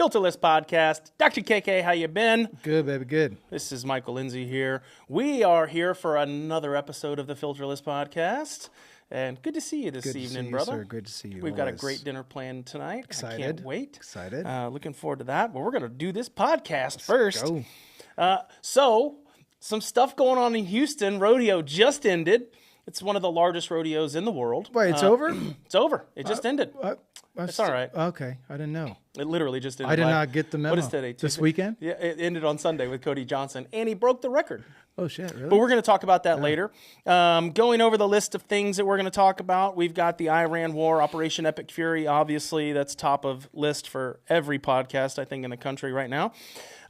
Filterless podcast. Dr. KK, how you been? Good, baby, good. This is Michael Lindsay here. We are here for another episode of the Filterless podcast. And good to see you this evening, brother. Sir. Good to see you. We've got a great dinner planned tonight. Excited. I can't wait. Excited. Looking forward to that. But we're going to do this podcast first. Go. So, some stuff going on in Houston. Rodeo just ended. It's one of the largest rodeos in the world. Wait, it's over? It's over. It just ended. It's all right. Okay, I didn't know. It literally just ended. I did not get the memo. What is today? This weekend? Yeah, it ended on Sunday with Cody Johnson, and he broke the record. Oh, shit, really? But we're going to talk about that later. Going over the list of things that we're going to talk about, we've got the Iran war, Operation Epic Fury. Obviously, that's top of list for every podcast, I think, in the country right now.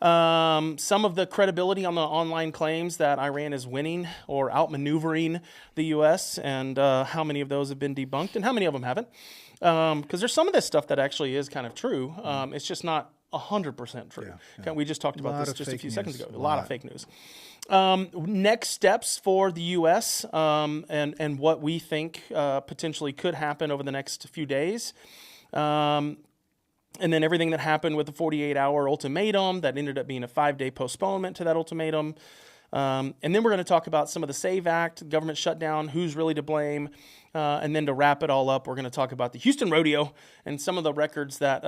Some of the credibility on the online claims that Iran is winning or outmaneuvering the U.S. and how many of those have been debunked and how many of them haven't. Because there's some of this stuff that actually is kind of true. It's just not 100% true. Yeah. We just talked about this just a few seconds ago. A lot of fake news. Next steps for the U.S. And what we think potentially could happen over the next few days. And then everything that happened with the 48-hour ultimatum that ended up being a 5-day postponement to that ultimatum. And then we're going to talk about some of the SAVE Act, government shutdown, who's really to blame. And then to wrap it all up, we're going to talk about the Houston Rodeo and some of the records that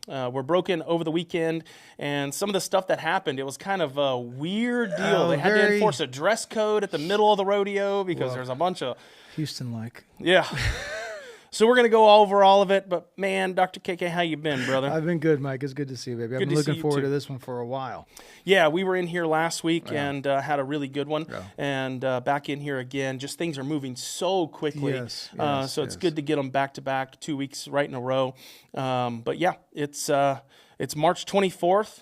were broken over the weekend and some of the stuff that happened. It was kind of a weird deal. They had to enforce a dress code at the middle of the rodeo because there's a bunch of... Houston-like. Yeah. So we're going to go over all of it, but man, Dr. KK, how you been, brother? I've been good, Mike. It's good to see you, baby. I've been looking forward to this one for a while. Yeah, we were in here last week and had a really good one, and back in here again. Just things are moving so quickly, so it's good to get them back-to-back, 2 weeks right in a row. But yeah, it's March 24th.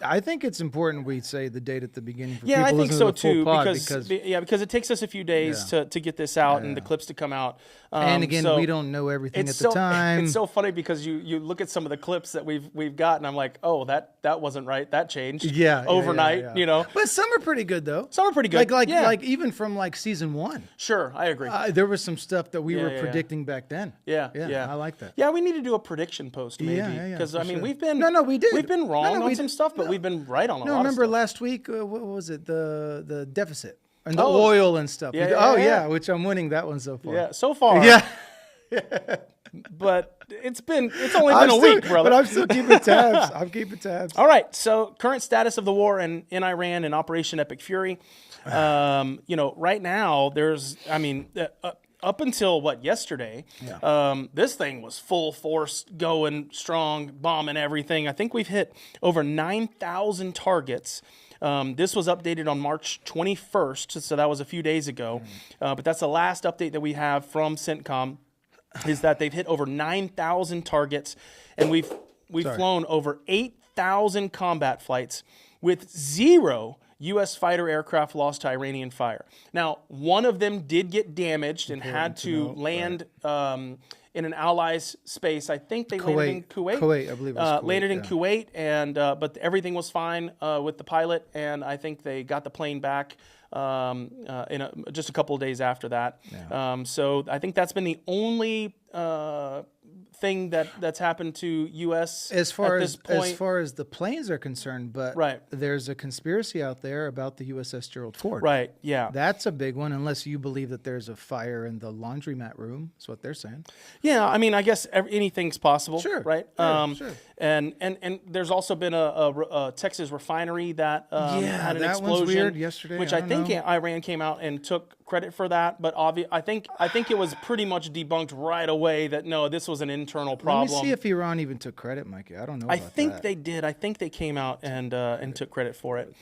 I think it's important we say the date at the beginning for people I think so too, because it takes us a few days to get this out and the clips to come out. And again, we don't know everything at the time. It's so funny because you look at some of the clips that we've got, and I'm like, oh, that wasn't right. That changed overnight, you know. But some are pretty good, though. Some are pretty good. Like even from like season 1. Sure, I agree. There was some stuff that we were predicting back then. Yeah, I like that. Yeah, we need to do a prediction post maybe. Because, I mean, we've been... No, we did. We've been wrong on some stuff, but we've been right on a lot of stuff. Remember last week, what was it? The deficit and the oil and stuff. Which I'm winning that one so far. Yeah, so far. Yeah. But it's only been a week, brother. But I'm still keeping tabs. I'm keeping tabs. All right. So current status of the war in Iran and Operation Epic Fury. Right now there's, up until yesterday, this thing was full force, going strong, bombing everything. I think we've hit over 9,000 targets. This was updated on March 21st, so that was a few days ago. But that's the last update that we have from Centcom, is that they've hit over 9,000 targets, and we've flown over 8,000 combat flights with 0 U.S. fighter aircraft lost to Iranian fire. Now, one of them did get damaged and had to land in an ally's space. I think they landed in Kuwait. Kuwait, I believe it was Kuwait. Landed in Kuwait, and but everything was fine with the pilot, and I think they got the plane back just a couple of days after that. Yeah. So I think that's been the only thing that's happened to U.S. as far at as this point. As far as the planes are concerned, but there's a conspiracy out there about the USS Gerald Ford. Right. Yeah. That's a big one, unless you believe that there's a fire in the laundromat room. That's what they're saying. Yeah. I mean, I guess anything's possible. Sure. Right. Sure. And there's also been a Texas refinery that had an explosion. That was weird yesterday. Which I think Iran came out and took credit for that, but I think it was pretty much debunked right away that no, this was an internal problem. Let me see if Iran even took credit, Mikey. I don't know. I think they did. I think they came out and took credit for it.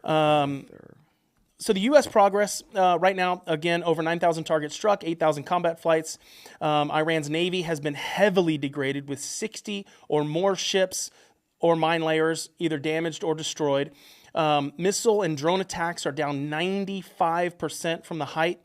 So the U.S. progress right now, again, over 9,000 targets struck, 8,000 combat flights. Iran's Navy has been heavily degraded with 60 or more ships or mine layers either damaged or destroyed. Missile and drone attacks are down 95% from the height.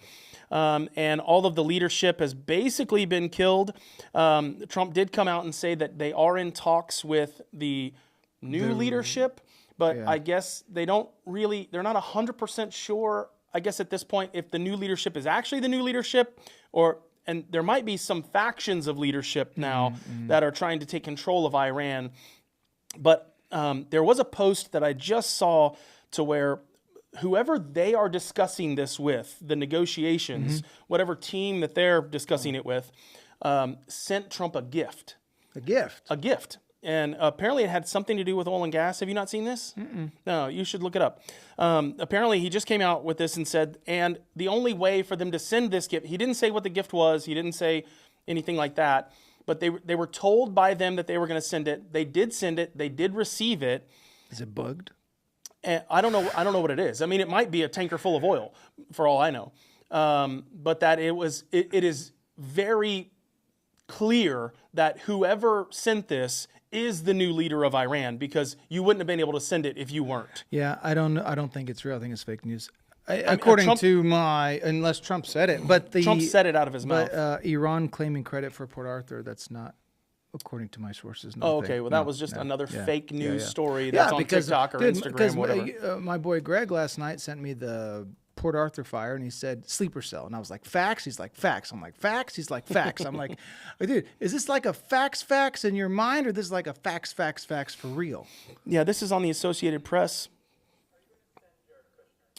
And all of the leadership has basically been killed. Trump did come out and say that they are in talks with the new leadership, but I guess they're not 100% sure, I guess at this point, if the new leadership is actually the new leadership, and there might be some factions of leadership now that are trying to take control of Iran. But there was a post that I just saw to where whoever they are discussing this with, the negotiations, whatever team that they're discussing it with, sent Trump a gift. A gift? A gift. And apparently it had something to do with oil and gas. Have you not seen this? No, you should look it up. Apparently he just came out with this and said, and the only way for them to send this gift, he didn't say what the gift was. He didn't say anything like that. But they were told by them that they were going to send it. They did send it. They did receive it. Is it bugged? And I don't know what it is. I mean, it might be a tanker full of oil, for all I know. But that it is very clear that whoever sent this is the new leader of Iran, because you wouldn't have been able to send it if you weren't. Yeah, I don't think it's real. I think it's fake news. According to unless Trump said it, but Trump said it out of his mouth. But Iran claiming credit for Port Arthur, that's not, according to my sources. Oh, okay. Well, that was just another fake news story that's on TikTok or Instagram, whatever. My boy Greg last night sent me the Port Arthur fire, and he said sleeper cell, and I was like, facts? He's like, facts. I'm like, facts? He's like, facts. I'm like, dude, is this like a facts in your mind, or this is like a facts for real? Yeah, this is on the Associated Press.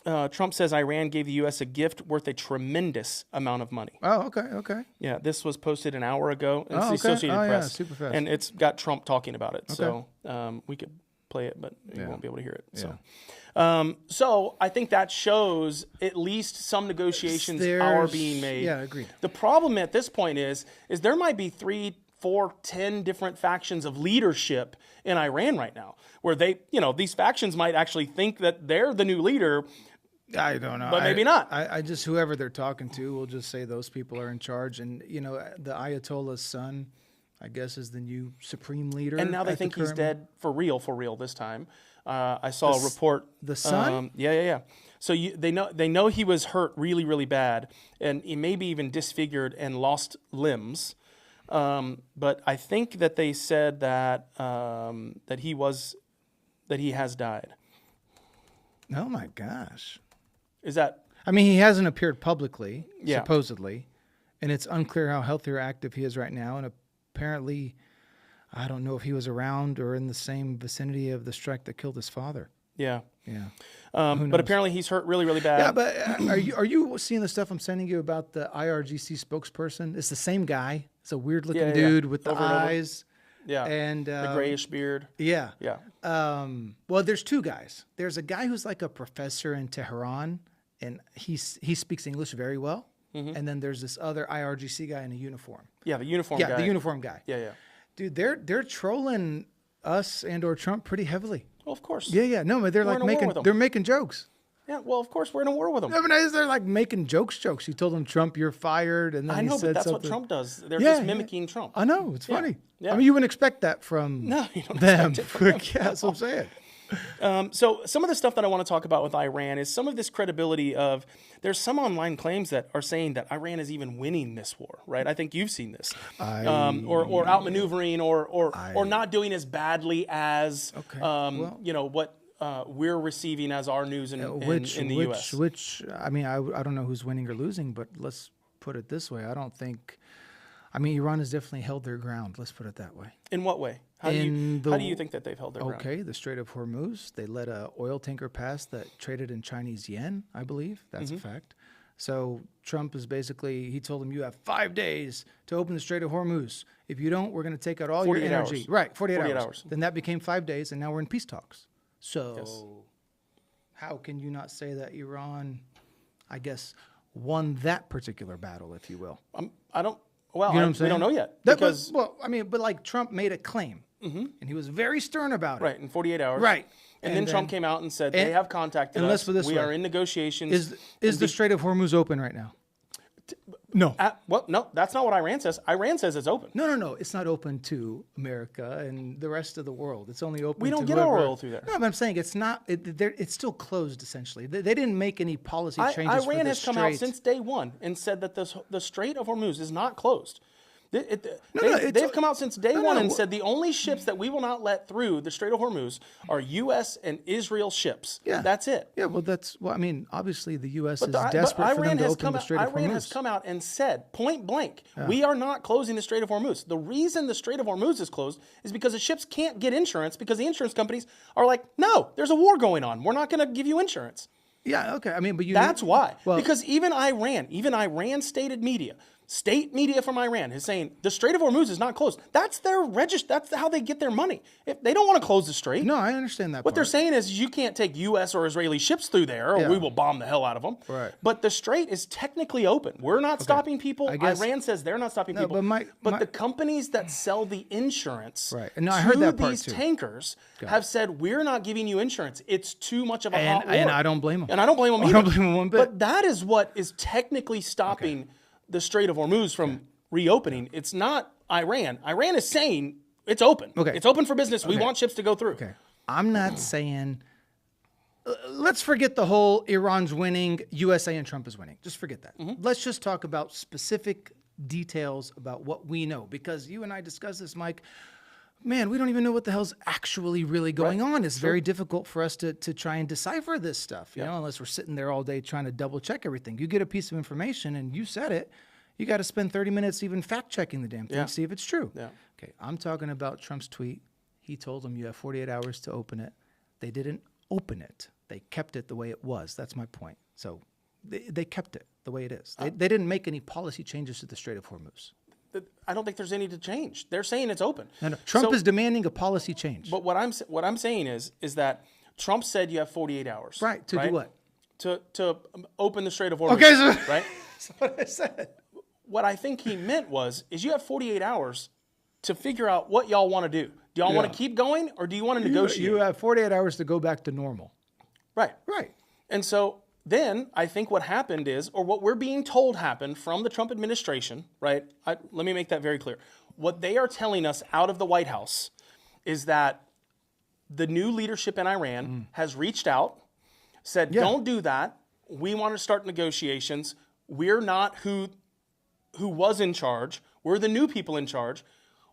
Trump says Iran gave the U.S. a gift worth a tremendous amount of money. Oh, okay. Yeah, this was posted an hour ago. It's the okay. Associated Press. Yeah, super fast. And it's got Trump talking about it. Okay. So we could play it, but you won't be able to hear it. Yeah. So I think that shows at least some negotiations are being made. Yeah, agreed. The problem at this point is there might be 3, 4, 10 different factions of leadership in Iran right now, where these factions might actually think that they're the new leader. I don't know, but maybe not. I just, whoever they're talking to, will just say those people are in charge, and the Ayatollah's son, I guess, is the new supreme leader. And now they think he's dead for real this time. I saw a report. The son? Yeah. So they know he was hurt really, really bad, and he maybe even disfigured and lost limbs. But I think that they said that he has died. Oh my gosh. Is that? I mean, he hasn't appeared publicly, supposedly, and it's unclear how healthy or active he is right now. And apparently, I don't know if he was around or in the same vicinity of the strike that killed his father. Yeah. But apparently he's hurt really, really bad. Yeah, but are you seeing the stuff I'm sending you about the IRGC spokesperson? It's the same guy. It's a weird looking dude with the eyes. Yeah. And the grayish beard. Yeah. Yeah. Well, there's two guys. There's a guy who's like a professor in Tehran, and he speaks English very well. Mm-hmm. And then there's this other IRGC guy in a uniform. Yeah, the uniform guy. Yeah, the uniform guy. Yeah. Dude, they're trolling us and or Trump pretty heavily. Well, of course. Yeah. No, but they're making jokes. Yeah, well, of course we're in a war with them. No, but they're like making jokes. He told them, Trump, you're fired, and then I know, he said but that's something. what Trump does. They're just mimicking Trump. I know, it's funny. Yeah. I mean, you wouldn't expect that from you don't them. Expect it from them. Yeah, that's what I'm saying. So some of the stuff that I want to talk about with Iran is some of this credibility of, there's some online claims that are saying that Iran is even winning this war, right? I think you've seen this. Or outmaneuvering or not doing as badly as, what we're receiving as our news in the U.S. Which, I mean, I don't know who's winning or losing, but let's put it this way. Iran has definitely held their ground. Let's put it that way. In what way? How do you think that they've held their ground? Okay, the Strait of Hormuz. They let an oil tanker pass that traded in Chinese yen, I believe. That's a fact. So Trump is basically, he told them, you have 5 days to open the Strait of Hormuz. If you don't, we're going to take out all your energy. Hours. Right, 48 hours. Then that became 5 days, and now we're in peace talks. So how can you not say that Iran, I guess, won that particular battle, if you will? I don't. Well, you know what I'm saying? We don't know yet. But like Trump made a claim, and he was very stern about it. Right, in 48 hours. Right. And then Trump came out and said, they have contacted us. We are in negotiations. Is the Strait of Hormuz open right now? No. No, that's not what Iran says. Iran says it's open. No. It's not open to America and the rest of the world. It's only open to We don't get our oil through there. No, but I'm saying it's not. It's still closed, essentially. They didn't make any policy changes Iran has come strait. out since day one and said that the Strait of Hormuz is not closed. They've come out since day one and said the only ships that we will not let through the Strait of Hormuz are U.S. and Israel ships. Yeah. That's it. Yeah, well, I mean, obviously the U.S. is desperate for them to open the Strait of Hormuz. Iran has come out and said, point blank, we are not closing the Strait of Hormuz. The reason the Strait of Hormuz is closed is because the ships can't get insurance because the insurance companies are like, no, there's a war going on. We're not going to give you insurance. Yeah, okay. I mean, but that's why. Well, because even Iran stated media, state media from Iran is saying the Strait of Hormuz is not closed. That's their That's how they get their money. If they don't want to close the strait. No, I understand that. What they're saying is you can't take U.S. or Israeli ships through there, or we will bomb the hell out of them. Right. But the strait is technically open. We're not stopping people. Iran says they're not stopping people. But the companies that sell the insurance to these tankers have said we're not giving you insurance. It's too much of a hot war. And I don't blame them. And I don't blame them either. I don't blame them one bit. But that is what is technically stopping the Strait of Hormuz from reopening. It's not Iran. Iran is saying it's open. Okay. It's open for business. We want ships to go through. Okay. I'm not saying, let's forget the whole Iran's winning, USA and Trump is winning. Just forget that. Let's just talk about specific details about what we know. Because you and I discussed this, Mike. Man, we don't even know what the hell's actually really going on. It's very difficult for us to try and decipher this stuff, you know, unless we're sitting there all day trying to double check everything. You get a piece of information and you said it, you got to spend 30 minutes even fact checking the damn thing, see if it's true. Yeah. Okay, I'm talking about Trump's tweet. He told them you have 48 hours to open it. They didn't open it. They kept it the way it was. That's my point. So they kept it the way it is. They didn't make any policy changes to the Strait of Hormuz. I don't think there's any to change. They're saying it's open. No. Trump is demanding a policy change. But what I'm saying is that Trump said you have 48 hours. Right. To do what? To open the Strait of Hormuz. Okay. So, right. That's what I said. What I think he meant is you have 48 hours to figure out what y'all want to do. Do y'all want to keep going or do you want to negotiate? You have 48 hours to go back to normal. Right. Right. And so then I think what happened is, or what we're being told happened from the Trump administration, right? Let me make that very clear. What they are telling us out of the White House is that the new leadership in Iran has reached out, said, don't do that. We want to start negotiations. We're not who was in charge. We're the new people in charge.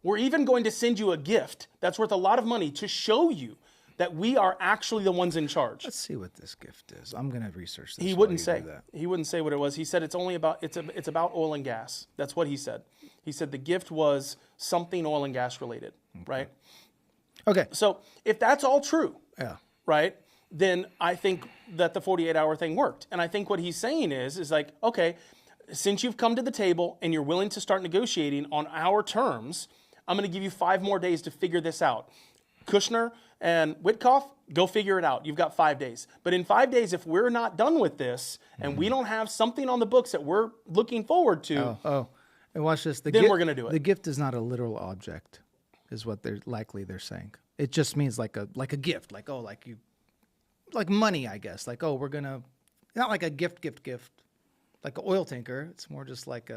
We're even going to send you a gift that's worth a lot of money to show you that we are actually the ones in charge. Let's see what this gift is. I'm going to research this. He wouldn't say. He wouldn't say what it was. He said it's about oil and gas. That's what he said. He said the gift was something oil and gas related, right? Okay. So if that's all true, right, then I think that the 48-hour thing worked. And I think what he's saying is like, okay, since you've come to the table and you're willing to start negotiating on our terms, I'm going to give you 5 more days to figure this out. Kushner and Witkoff, go figure it out. You've got 5 days. But in 5 days, if we're not done with this and we don't have something on the books that we're looking forward to, and watch this. Then we're going to do it. The gift is not a literal object, is what they're saying. It just means like a gift, like money, I guess. Like, we're gonna, not like a gift, like an oil tanker. It's more just like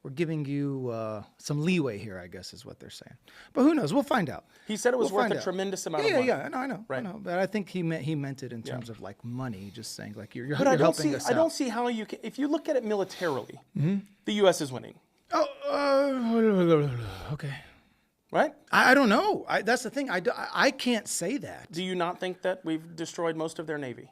we're giving you some leeway here, I guess, is what they're saying. But who knows? We'll find out. He said it was worth a tremendous amount of money. Yeah, I know. Right. I know. But I think he meant it in terms of like money, just saying like you're but helping us out. I don't see how you can, if you look at it militarily, the U.S. is winning. Okay. Right? I don't know. That's the thing. I can't say that. Do you not think that we've destroyed most of their Navy?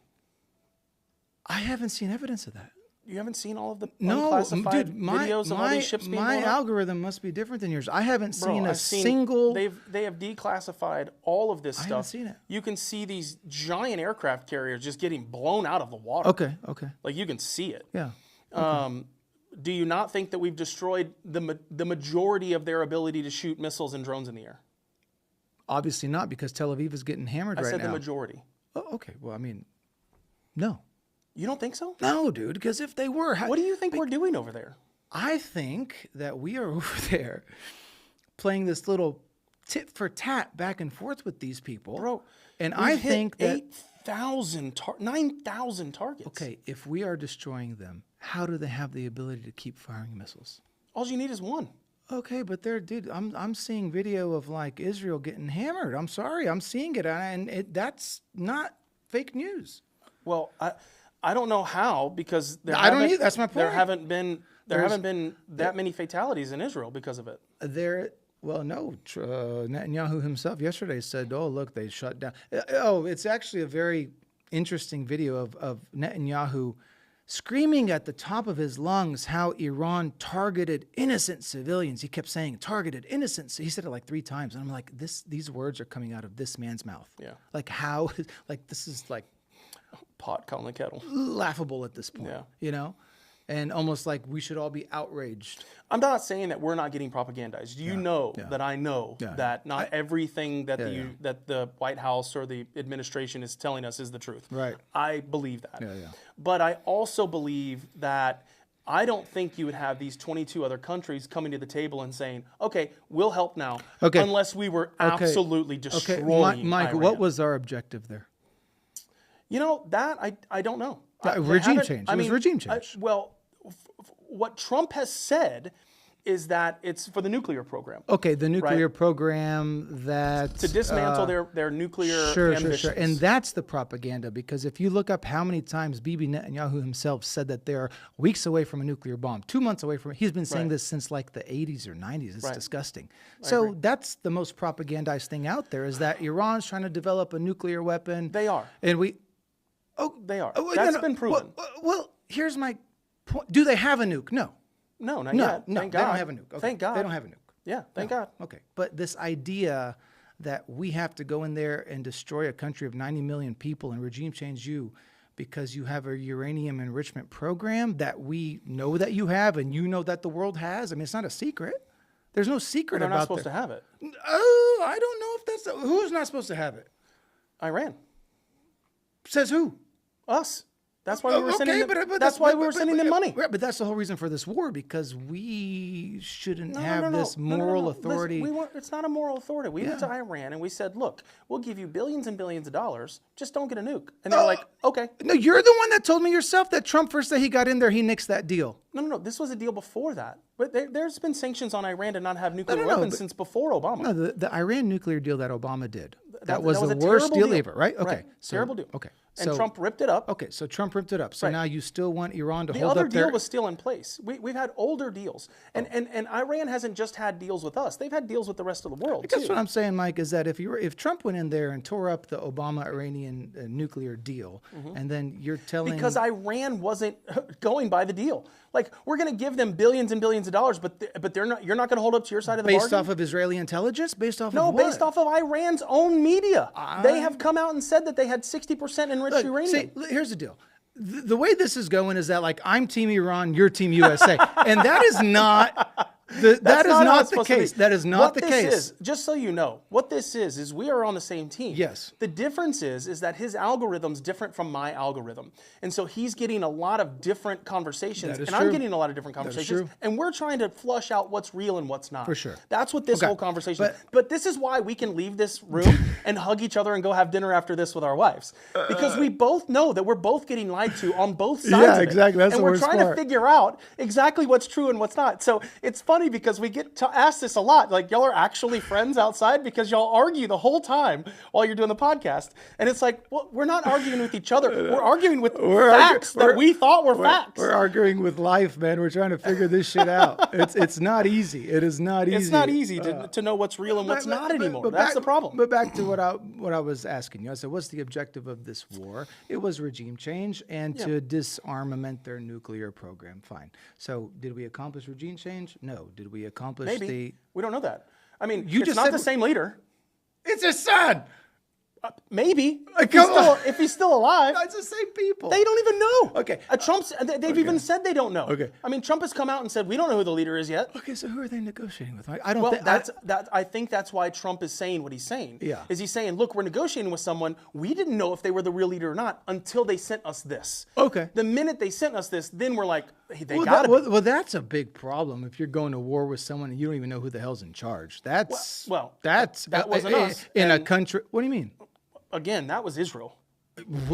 I haven't seen everence of that. You haven't seen all of the unclassified videos of all these ships being blown up? My algorithm must be different than yours. I haven't seen a single... They have declassified all of this stuff. I haven't seen it. You can see these giant aircraft carriers just getting blown out of the water. Okay. Like you can see it. Yeah. Okay. Do you not think that we've destroyed the majority of their ability to shoot missiles and drones in the air? Obviously not, because Tel Aviv is getting hammered right now. I said the majority. Oh, okay. Well, I mean, no. You don't think so? No, dude, because if they were... What do you think we're doing over there? I think that we are over there playing this little tit for tat back and forth with these people. Bro, and I think that... 9,000 targets. Okay, if we are destroying them, how do they have the ability to keep firing missiles? All you need is one. Okay, but I'm seeing video of like Israel getting hammered. I'm sorry, I'm seeing it, and that's not fake news. Well, I don't know how, because I don't either. That's my point. There haven't been There haven't been that many fatalities in Israel because of it. Well, no. Netanyahu himself yesterday said, "Oh, look, they shut down." It's actually a very interesting video of Netanyahu screaming at the top of his lungs how Iran targeted innocent civilians. He kept saying targeted innocents. He said it like 3 times, and I'm like, these words are coming out of this man's mouth. Yeah. Like how? Like this is like Pot calling the kettle. laughable at this point. Yeah. You know, and almost like we should all be outraged. I'm not saying that we're not getting propagandized. You know that I know that not everything that that the White House or the administration is telling us is the truth. Right. I believe that. Yeah. But I also believe that I don't think you would have these 22 other countries coming to the table and saying, okay, we'll help now, unless we were absolutely destroying Mike, Iran. what was our objective there? You know, that I don't know. Regime change. It was regime change. What Trump has said is that it's for the nuclear program. Okay, the nuclear program that... To dismantle their nuclear ambitions. Sure. And that's the propaganda, because if you look up how many times Bibi Netanyahu himself said that they're weeks away from a nuclear bomb, 2 months away from it. He's been saying this since like the 80s or 90s. It's disgusting. So that's the most propagandized thing out there, is that Iran's trying to develop a nuclear weapon. They are. And we... They are. That's been proven. Well, here's my point. Do they have a nuke? No. No, not yet. No, thank they God. don't have a nuke. Okay. Thank God. They don't have a nuke. Yeah, thank God. Okay. But this idea that we have to go in there and destroy a country of 90 million people and regime change you because you have a uranium enrichment program that we know that you have and you know that the world has. I mean, it's not a secret. There's no secret about it. They're not supposed to have it. Oh, I don't know if that's... Who's not supposed to have it? Iran. Says who? Us. That's why we were sending them, that's why we were sending them money. But that's the whole reason for this war, because we shouldn't have this moral authority. Listen, it's not a moral authority. We went to Iran and we said, look, we'll give you billions and billions of dollars, just don't get a nuke. And they're like, okay. No, you're the one that told me yourself that Trump, first day he got in there, he nixed that deal. No. This was a deal before that. But there's been sanctions on Iran to not have nuclear weapons since before Obama. No, the Iran nuclear deal that Obama did, that was the worst deal ever, right? Okay. Right. Terrible deal. Okay. And Trump ripped it up. Okay, so Trump ripped it up. So now you still want Iran to hold up their... The other deal their... was still in place. We've had older deals. And Iran hasn't just had deals with us. They've had deals with the rest of the world, That's what I'm saying, Mike, is that if Trump went in there and tore up the Obama-Iranian nuclear deal, and then you're telling... Because Iran wasn't going by the deal. Like, we're going to give them billions and billions of dollars, but they're not. You're not going to hold up to your side of the bargain? Based off of Israeli intelligence? Based off of what? No, based off of Iran's own media. They have come out and said that they had 60% enriched uranium. See, here's the deal. The way this is going is that, like, I'm Team Iran, you're Team USA. And that is not... that is not the case. That is not the case. Just so you know, what this is we are on the same team. Yes. The difference is that his algorithm's different from my algorithm. And so he's getting a lot of different conversations. And I'm getting a lot of different conversations. And we're trying to flush out what's real and what's not. For sure. That's what this whole conversation is. But this is why we can leave this room and hug each other and go have dinner after this with our wives. Because we both know that we're both getting lied to on both sides of it. Yeah, exactly. That's and the we're trying to figure out exactly what's true and what's not. So it's funny because we get to ask this a lot. Like, y'all are actually friends outside because y'all argue the whole time while you're doing the podcast. And it's like, well, we're not arguing with each other. We're arguing with facts that we thought were facts. We're arguing with life, man. We're trying to figure this shit out. It's not easy. It is not easy. It's not easy to know what's real and what's not anymore. That's the problem. But back to what I was asking you. I said, what's the objective of this war? It was regime change and to disarmament their nuclear program. Fine. So did we accomplish regime change? No. Did we accomplish Maybe. We don't know that. I mean, you it's just not said the same leader. It's his son. Maybe. If he's still alive. It's the same people. They don't even know. Okay. They've even said they don't know. Okay. I mean, Trump has come out and said, we don't know who the leader is yet. Okay, so who are they negotiating with? I think that's why Trump is saying what he's saying. Yeah. Is he's saying, look, we're negotiating with someone. We didn't know if they were the real leader or not until they sent us this. Okay. The minute they sent us this, then we're like, hey, they got to be. Well, that's a big problem if you're going to war with someone and you don't even know who the hell's in charge. That wasn't us. In a country. What do you mean? Again, that was Israel.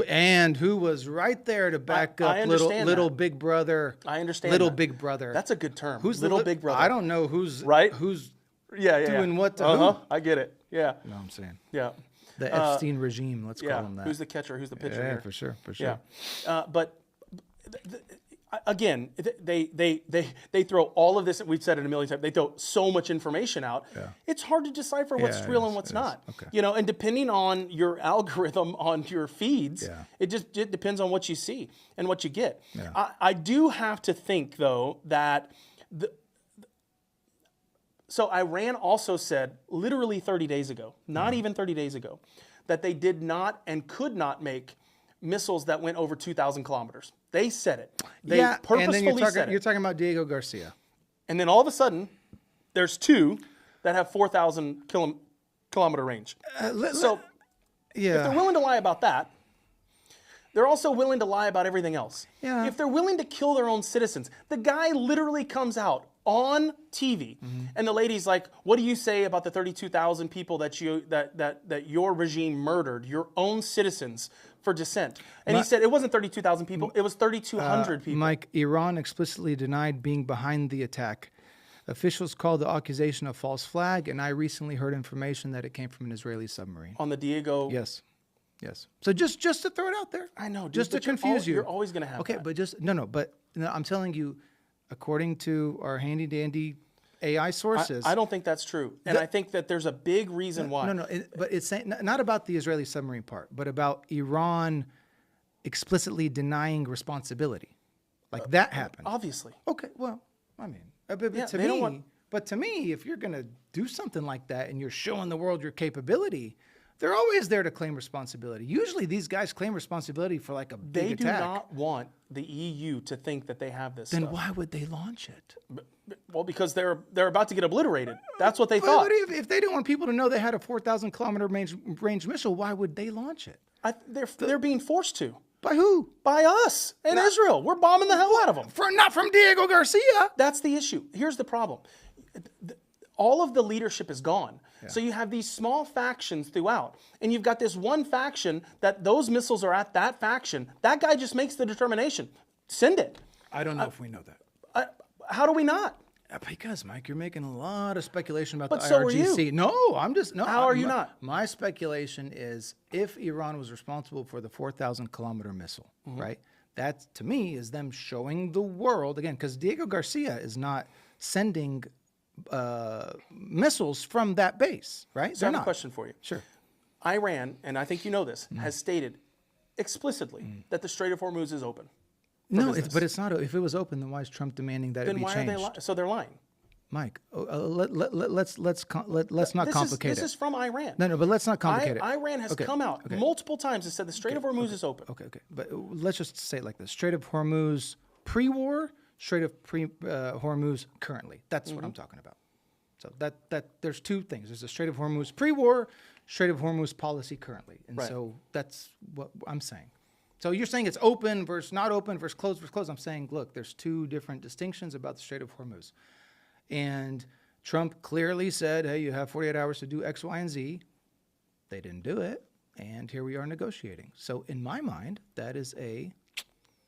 And who was right there to back up little big brother. I understand. Little big brother. That's a good term. Who's little big brother? I don't know who's doing what to who. I get it. Yeah. No, I'm saying. Yeah. The Epstein regime, let's call them that. Who's the catcher? Who's the pitcher? Yeah, here? for sure. Yeah. But again, they throw all of this. We've said it a million times. They throw so much information out. Yeah. It's hard to decipher what's real and what's not. Okay. You know, and depending on your algorithm on your feeds, it depends on what you see and what you get. Yeah. I do have to think though that so Iran also said literally 30 days ago, not even 30 days ago, that they did not and could not make missiles that went over 2,000 kilometers. They said it. They purposefully and then said it. You're talking about Diego Garcia. And then all of a sudden, there's 2 that have 4,000 kilometer range. If they're willing to lie about that, they're also willing to lie about everything else. Yeah. If they're willing to kill their own citizens, the guy literally comes out on TV, and the lady's like, "What do you say about the 32,000 people that your regime murdered, your own citizens, for dissent?" And he said it wasn't 32,000 people; it was 3,200 people. Mike, Iran explicitly denied being behind the attack. Officials called the accusation a false flag, and I recently heard information that it came from an Israeli submarine. On the Diego. Yes. So just to throw it out there. I know, dude, just to confuse you. You're always going to have. Okay, that. But I'm telling you. According to our handy-dandy AI sources. I don't think that's true. And I think that there's a big reason why. But it's saying, not about the Israeli submarine part, but about Iran explicitly denying responsibility. Like that happened. Obviously. Okay, well, I mean, but to me, if you're going to do something like that and you're showing the world your capability, they're always there to claim responsibility. Usually these guys claim responsibility for like a big attack. They do not want the EU to think that they have this Then stuff. Why would they launch it? Well, because they're about to get obliterated. That's what they thought. If they didn't want people to know they had a 4,000 kilometer range missile, why would they launch it? They're being forced to. By who? By us and Israel. We're bombing the hell out of them. Not from Diego Garcia. That's the issue. Here's the problem. All of the leadership is gone. Yeah. So you have these small factions throughout. And you've got this one faction that those missiles are at that faction. That guy just makes the determination. Send it. I don't know if we know that. How do we not? Because, Mike, you're making a lot of speculation about but the so IRGC. Are you. No, I'm just... No, How are you not? My speculation is if Iran was responsible for the 4,000 kilometer missile, right? That, to me, is them showing the world, again, because Diego Garcia is not sending... missiles from that base, right? So I have a question for you. Sure. Iran, and I think you know this, has stated explicitly that the Strait of Hormuz is open. No, but it's not. If it was open, then why is Trump demanding that it be changed? Then why are they so they're lying? Mike, let's not complicate it. This is from Iran. No, but let's not complicate it. Iran has come out multiple times and said the Strait of Hormuz is open. Okay. But let's just say it like this: Strait of Hormuz pre-war, Strait of Hormuz currently. That's what I'm talking about. So that there's two things. There's the Strait of Hormuz pre-war, Strait of Hormuz policy currently, and so that's what I'm saying. So you're saying it's open versus not open versus closed versus closed. I'm saying, look, there's two different distinctions about the Strait of Hormuz. And Trump clearly said, hey, you have 48 hours to do X, Y, and Z. They didn't do it, and here we are negotiating. So in my mind, that is a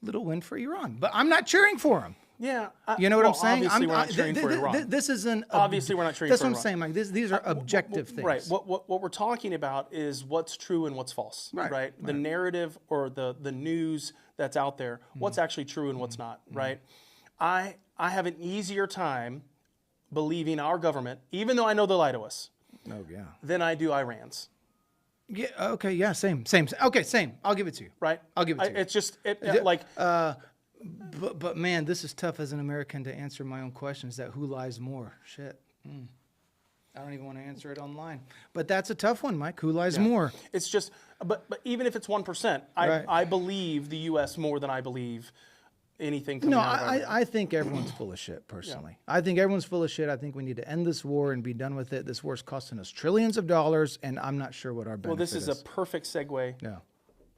little win for Iran. But I'm not cheering for him. Yeah. You know what I'm saying? Obviously, we're not cheering for Iran. This is an... Obviously, we're not cheering for Iran. That's what I'm saying, Mike. These are objective things. Right. What we're talking about is what's true and what's false. Right. The narrative or the news that's out there, what's actually true and what's not, right? I have an easier time believing our government, even though I know they lie to us, than I do Iran's. Yeah, okay, yeah, same. Okay, same. I'll give it to you. Right? I'll give it to you. It's just, But man, this is tough as an American to answer my own questions. That who lies more? Shit. I don't even want to answer it online. But that's a tough one, Mike. Who lies more? It's just, but even if it's 1%, I believe the U.S. more than I believe anything coming out of Iran. I think everyone's full of shit, personally. Yeah. I think everyone's full of shit. I think we need to end this war and be done with it. This war's costing us trillions of dollars, and I'm not sure what our benefit is. Well, this is a perfect segue. Yeah.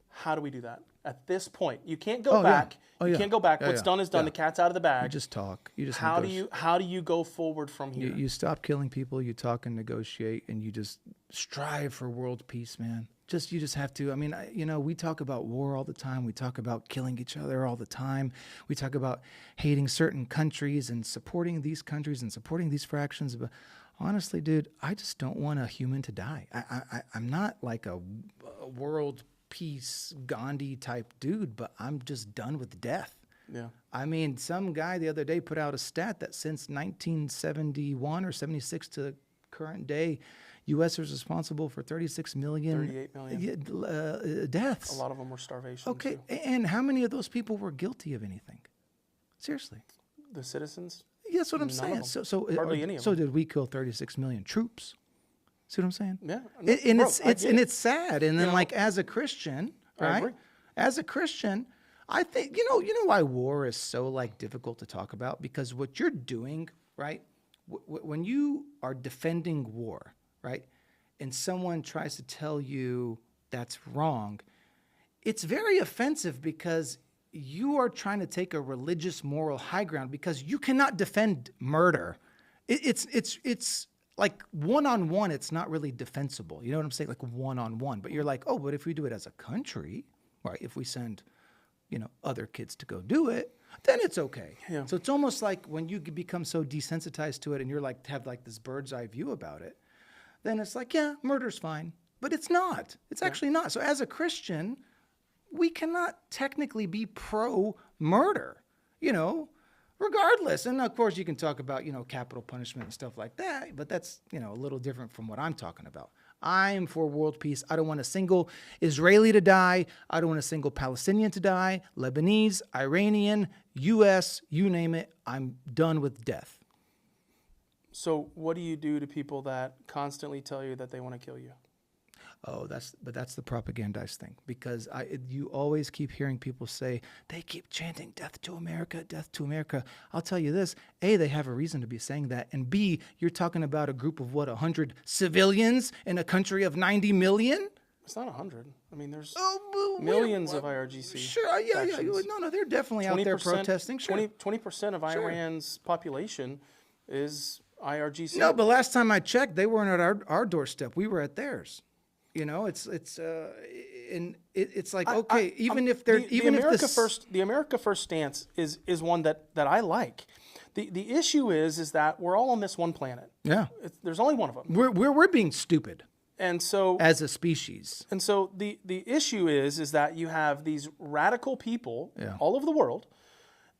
How do we do that? At this point, you can't go back. You can't go back. What's done is done. The cat's out of the bag. You just talk. You just how do you go forward from here? You stop killing people. You talk and negotiate, and you just strive for world peace, man. You just have to. I mean, we talk about war all the time. We talk about killing each other all the time. We talk about hating certain countries and supporting these countries and supporting these fractions. But honestly, dude, I just don't want a human to die. I'm not like a world peace Gandhi type dude, but I'm just done with death. Yeah. I mean, some guy the other day put out a stat that since 1971 or 76 to current day, U.S. is responsible for 38 million deaths. A lot of them were starvation. Okay, too. and how many of those people were guilty of anything? Seriously. The citizens? Yeah, that's what I'm None saying. of them. So Hardly any of so them. did we kill 36 million troops? See what I'm saying? Yeah. And Bro, it's sad. And then like as a Christian, I right? agree. As a Christian, I think you know why war is so like difficult to talk about, because what you're doing, right? When you are defending war, right? And someone tries to tell you that's wrong, it's very offensive because you are trying to take a religious moral high ground because you cannot defend murder. It's like one-on-one, it's not really defensible. You know what I'm saying? Like one-on-one. But you're like, oh, but if we do it as a country, right? If we send, other kids to go do it, then it's okay. Yeah. So it's almost like when you become so desensitized to it and you're like, have like this bird's eye view about it, then it's like, yeah, murder's fine. But it's not. It's actually not. So as a Christian, we cannot technically be pro-murder, regardless. And of course you can talk about, capital punishment and stuff like that, but that's, a little different from what I'm talking about. I'm for world peace. I don't want a single Israeli to die. I don't want a single Palestinian to die, Lebanese, Iranian, U.S., you name it. I'm done with death. So what do you do to people that constantly tell you that they want to kill you? Oh, that's the propagandized thing, because you always keep hearing people say they keep chanting death to America, death to America. I'll tell you this: A, they have a reason to be saying that, and B, you're talking about a group of 100 civilians in a country of 90 million. It's not 100. I mean, there's millions of IRGC. Sure, yeah. No, they're definitely out there protesting. Sure. 20% of Iran's population is IRGC. No, but last time I checked, they weren't at our doorstep. We were at theirs. It's like, okay, the America First stance is one that I like. The issue is that we're all on this one planet. Yeah, there's only one of them. We're being stupid, and so as a species. And so the issue is that you have these radical people all over the world,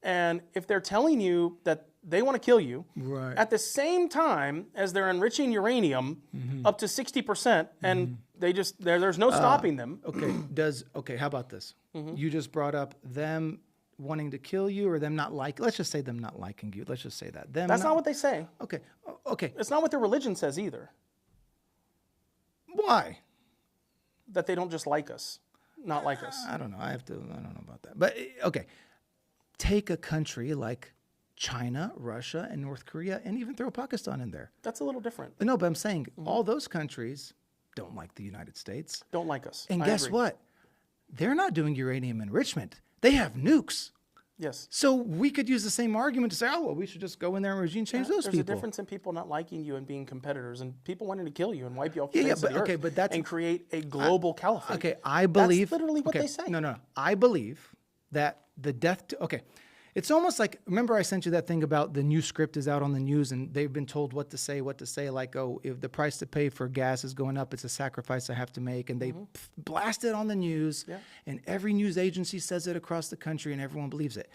and if they're telling you that they want to kill you, right, at the same time as they're enriching uranium up to 60%, and there's no stopping them. Okay, how about this? You just brought up them wanting to kill you, or them not let's just say them not liking you. Let's just say that. That's not what they say. Okay. It's not what their religion says either. Why? That they don't just like us, not like us. I don't know. I don't know about that. But okay, take a country like China, Russia, and North Korea, and even throw Pakistan in there. That's a little different. No, but I'm saying all those countries don't like the United States. Don't like us. And guess what? They're not doing uranium enrichment. They have nukes. Yes. So we could use the same argument to say, oh, well, we should just go in there and regime change those There's people. There's a difference in people not liking you and being competitors, and people wanting to kill you and wipe you off the face of the earth and create a global caliphate. Okay, I believe... That's literally what they say. No. I believe that the death... It's almost like, remember I sent you that thing about the new script is out on the news and they've been told what to say, like, oh, if the price to pay for gas is going up, it's a sacrifice I have to make. And they blast it on the news, and every news agency says it across the country and everyone believes it.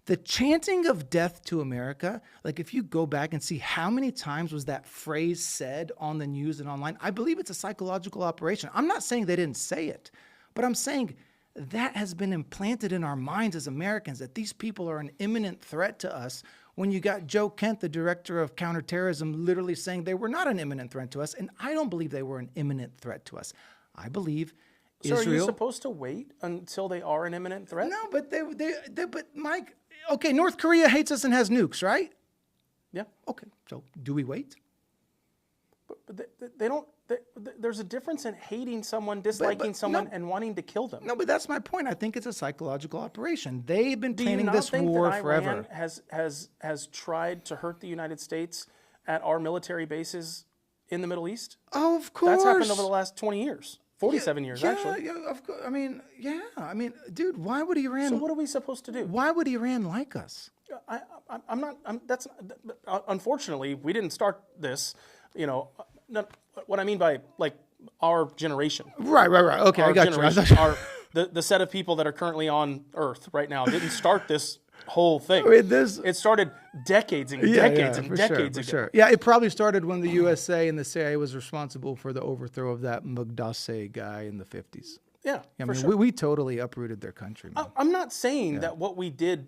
The chanting of death to America, like if you go back and see how many times was that phrase said on the news and online, I believe it's a psychological operation. I'm not saying they didn't say it, but I'm saying that has been implanted in our minds as Americans, that these people are an imminent threat to us, when you got Joe Kent, the director of counterterrorism, literally saying they were not an imminent threat to us. And I don't believe they were an imminent threat to us. I believe Israel... So are you supposed to wait until they are an imminent threat? No, but but Mike, okay, North Korea hates us and has nukes, right? Yeah. Okay, so do we wait? But they don't... There's a difference in hating someone, disliking someone, and wanting to kill them. No, but that's my point. I think it's a psychological operation. They've been planning this war forever. Has tried to hurt the United States at our military bases in the Middle East? Oh, of course. That's happened over the last 20 years. 47 years, actually. Yeah, of course. I mean, dude, why would Iran... So what are we supposed to do? Why would Iran like us? Unfortunately, we didn't start this, what I mean by, like, our generation. Right. Okay, I got you. The set of people that are currently on Earth right now didn't start this whole thing. I mean, It started decades and decades and decades ago. Sure. Yeah, it probably started when the USA and the CIA was responsible for the overthrow of that Mugdase guy in the 50s. Yeah, I mean, we totally uprooted their country, man. I'm not saying that what we did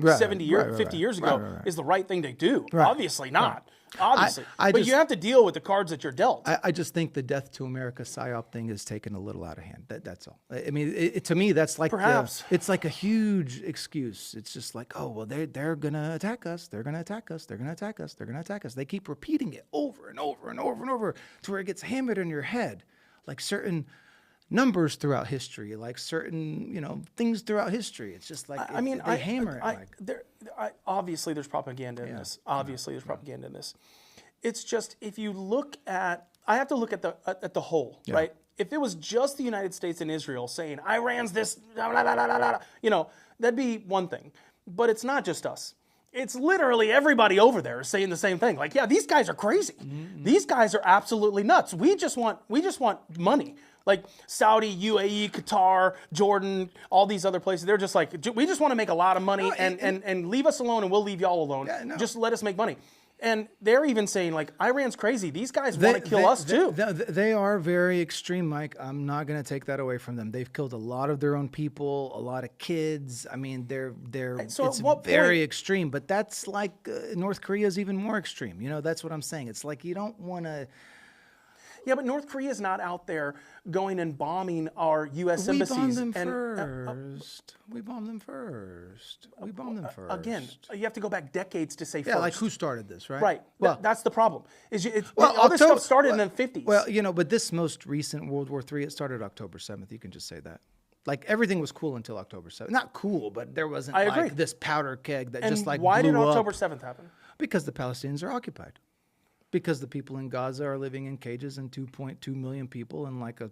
50 years ago is the right thing to do. Right. Obviously not. Obviously. But you have to deal with the cards that you're dealt. I just think the Death to America psyop thing is taken a little out of hand. That's all. I mean, to me, that's like perhaps it's like a huge excuse. It's just like, oh, well, they're gonna attack us. They're gonna attack us. They're gonna attack us. They're gonna attack us. They keep repeating it over and over and over and over to where it gets hammered in your head, like certain numbers throughout history, like certain things throughout history. It's just like they hammer it. Obviously, there's propaganda in this. Obviously, there's propaganda in this. It's just if you look at, I have to look at the whole, right? If it was just the United States and Israel saying Iran's this, that'd be one thing. But it's not just us. It's literally everybody over there is saying the same thing. Like, yeah, these guys are crazy. Mm-hmm. These guys are absolutely nuts. We just want money. Like Saudi, UAE, Qatar, Jordan, all these other places, they're just like, we just want to make a lot of money and leave us alone and we'll leave y'all alone. Just let us make money. And they're even saying, like, Iran's crazy. These guys want to kill us too. They are very extreme, Mike. I'm not going to take that away from them. They've killed a lot of their own people, a lot of kids. I mean, it's very extreme. But that's like North Korea is even more extreme. That's what I'm saying. It's like you don't want to. Yeah, but North Korea is not out there going and bombing our U.S. embassies. We bombed them first. We bombed them first. Again, you have to go back decades to say first. Yeah, like who started this, right? Right. Well, that's the problem. All this stuff started in the 50s. Well, but this most recent World War III, it started October 7th. You can just say that. Like, everything was cool until October 7th. Not cool, but there wasn't like this powder keg that just like blew up. And why did October 7th happen? Because the Palestinians are occupied. Because the people in Gaza are living in cages and 2.2 million people in like a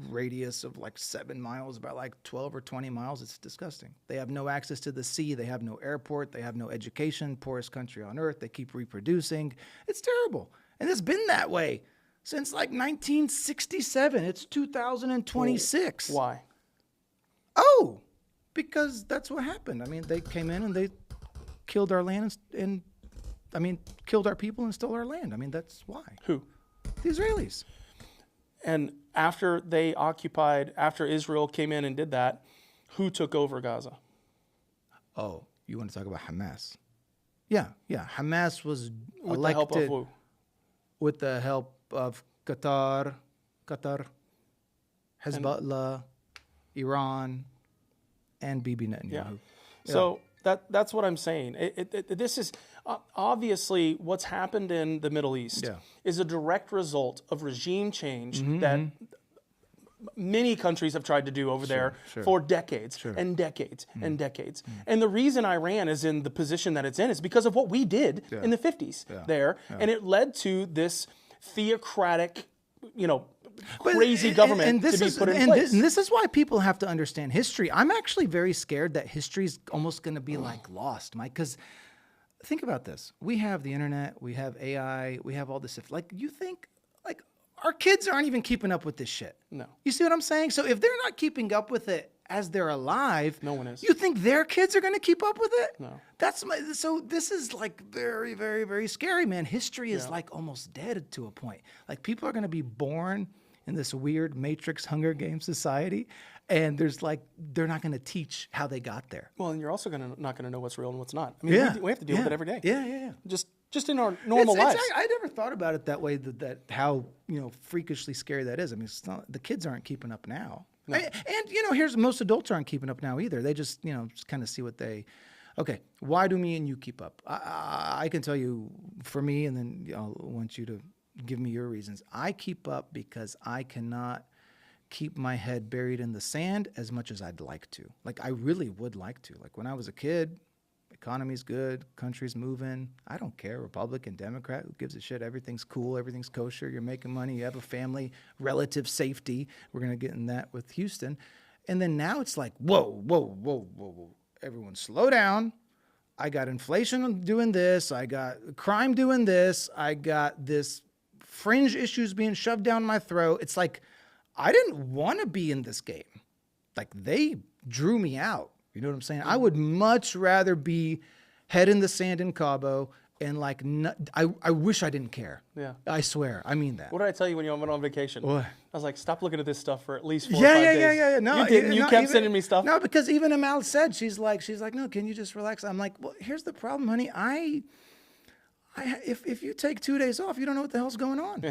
radius of like 7 miles, about like 12 or 20 miles. It's disgusting. They have no access to the sea. They have no airport. They have no education. Poorest country on earth. They keep reproducing. It's terrible. And it's been that way since like 1967. It's 2026. Why? Oh, because that's what happened. I mean, they came in and they killed our land and killed our people and stole our land. I mean, that's why. Who? The Israelis. And after Israel came in and did that, who took over Gaza? Oh, you want to talk about Hamas? Yeah. Hamas was with elected the help of who? With the help of Qatar, Hezbollah, Iran, and Bibi Netanyahu. Yeah. So that's what I'm saying. This is obviously what's happened in the Middle East is a direct result of regime change that many countries have tried to do over there for decades and decades and decades. And the reason Iran is in the position that it's in is because of what we did in the 50s there. And it led to this theocratic, crazy government to be put in place. And this is why people have to understand history. I'm actually very scared that history's almost going to be like lost, Mike, because think about this. We have the internet, we have AI, we have all this stuff. Like, you think, like, our kids aren't even keeping up with this shit. No. You see what I'm saying? So if they're not keeping up with it as they're alive, no one is. You think their kids are going to keep up with it? No. So this is like very, very, very scary, man. History is like almost dead to a point. Like, people are going to be born in this weird Matrix Hunger Games society, and they're not going to teach how they got there. Well, and you're also not going to know what's real and what's not. I mean, we have to deal with it every day. Yeah. Just in our normal lives. I never thought about it that way. That how freakishly scary that is. I mean, the kids aren't keeping up now, no. And here's most adults aren't keeping up now either. They just just kind of see what they. Okay, why do me and you keep up? I can tell you for me, and then I want you to give me your reasons. I keep up because I cannot keep my head buried in the sand as much as I'd like to. Like, I really would like to. Like, when I was a kid, economy's good, country's moving. I don't care, Republican, Democrat, who gives a shit? Everything's cool, everything's kosher. You're making money, you have a family, relative safety. We're going to get in that with Houston. And then now it's like, whoa. Everyone slow down. I got inflation doing this. I got crime doing this. I got this fringe issues being shoved down my throat. It's like, I didn't want to be in this game. Like, they drew me out. You know what I'm saying? I would much rather be head in the sand in Cabo and like, I wish I didn't care. Yeah. I swear. I mean that. What did I tell you when you went on vacation? What? I was like, stop looking at this stuff for at least 4 or 5 days. Yeah. No, you didn't. You kept sending me stuff. No, because even Amal said, she's like, no, can you just relax? I'm like, well, here's the problem, honey. If you take 2 days off, you don't know what the hell's going on.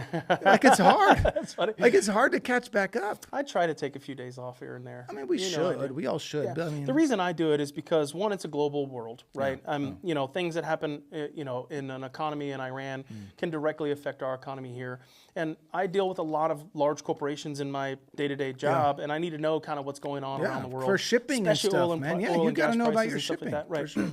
Like, it's hard. That's funny. Like, it's hard to catch back up. I try to take a few days off here and there. I mean, we should. We all should. Yeah. But, I mean, the reason I do it is because, one, it's a global world, right? You know, things that happen, you know, in an economy in Iran can directly affect our economy here. And I deal with a lot of large corporations in my day-to-day job, and I need to know kind of what's going on around the world. For shipping especially and oil stuff, man. oil You and got to gas know about prices your and stuff shipping. like that. Right. For sure.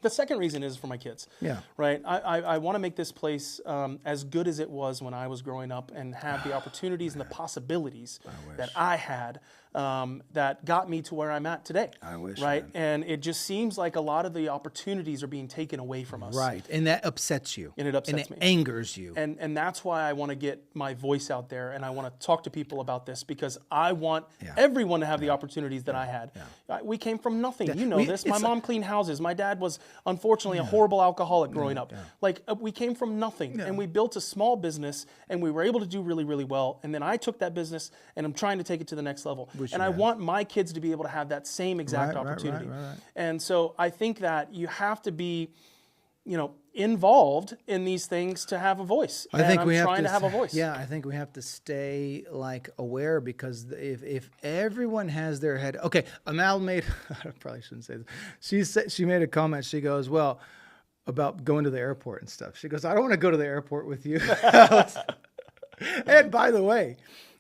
The second reason is for my kids. Yeah. Right. I want to make this place as good as it was when I was growing up and have the opportunities and the possibilities that I had that got me to where I'm at today. I wish. Right. Man. And it just seems like a lot of the opportunities are being taken away from us. Right. And that upsets you. And it upsets me. me. Angers you. And that's why I want to get my voice out there and I want to talk to people about this because I want everyone to have the opportunities that I had. We came from nothing. You know this. My mom cleaned houses. My dad was unfortunately a horrible alcoholic growing up. Like we came from nothing and we built a small business and we were able to do really, really well. And then I took that business and I'm trying to take it to the next level. And I want my kids to be able to have that same exact opportunity. Right. And so I think that you have to be, you know, involved in these things to have a voice. I think we have to have a voice. Yeah, I think we have to stay like aware because if everyone has their head, okay, Amal made, I probably shouldn't say this. She made a comment. She goes, well, about going to the airport and stuff. She goes, I don't want to go to the airport with you. And by the way,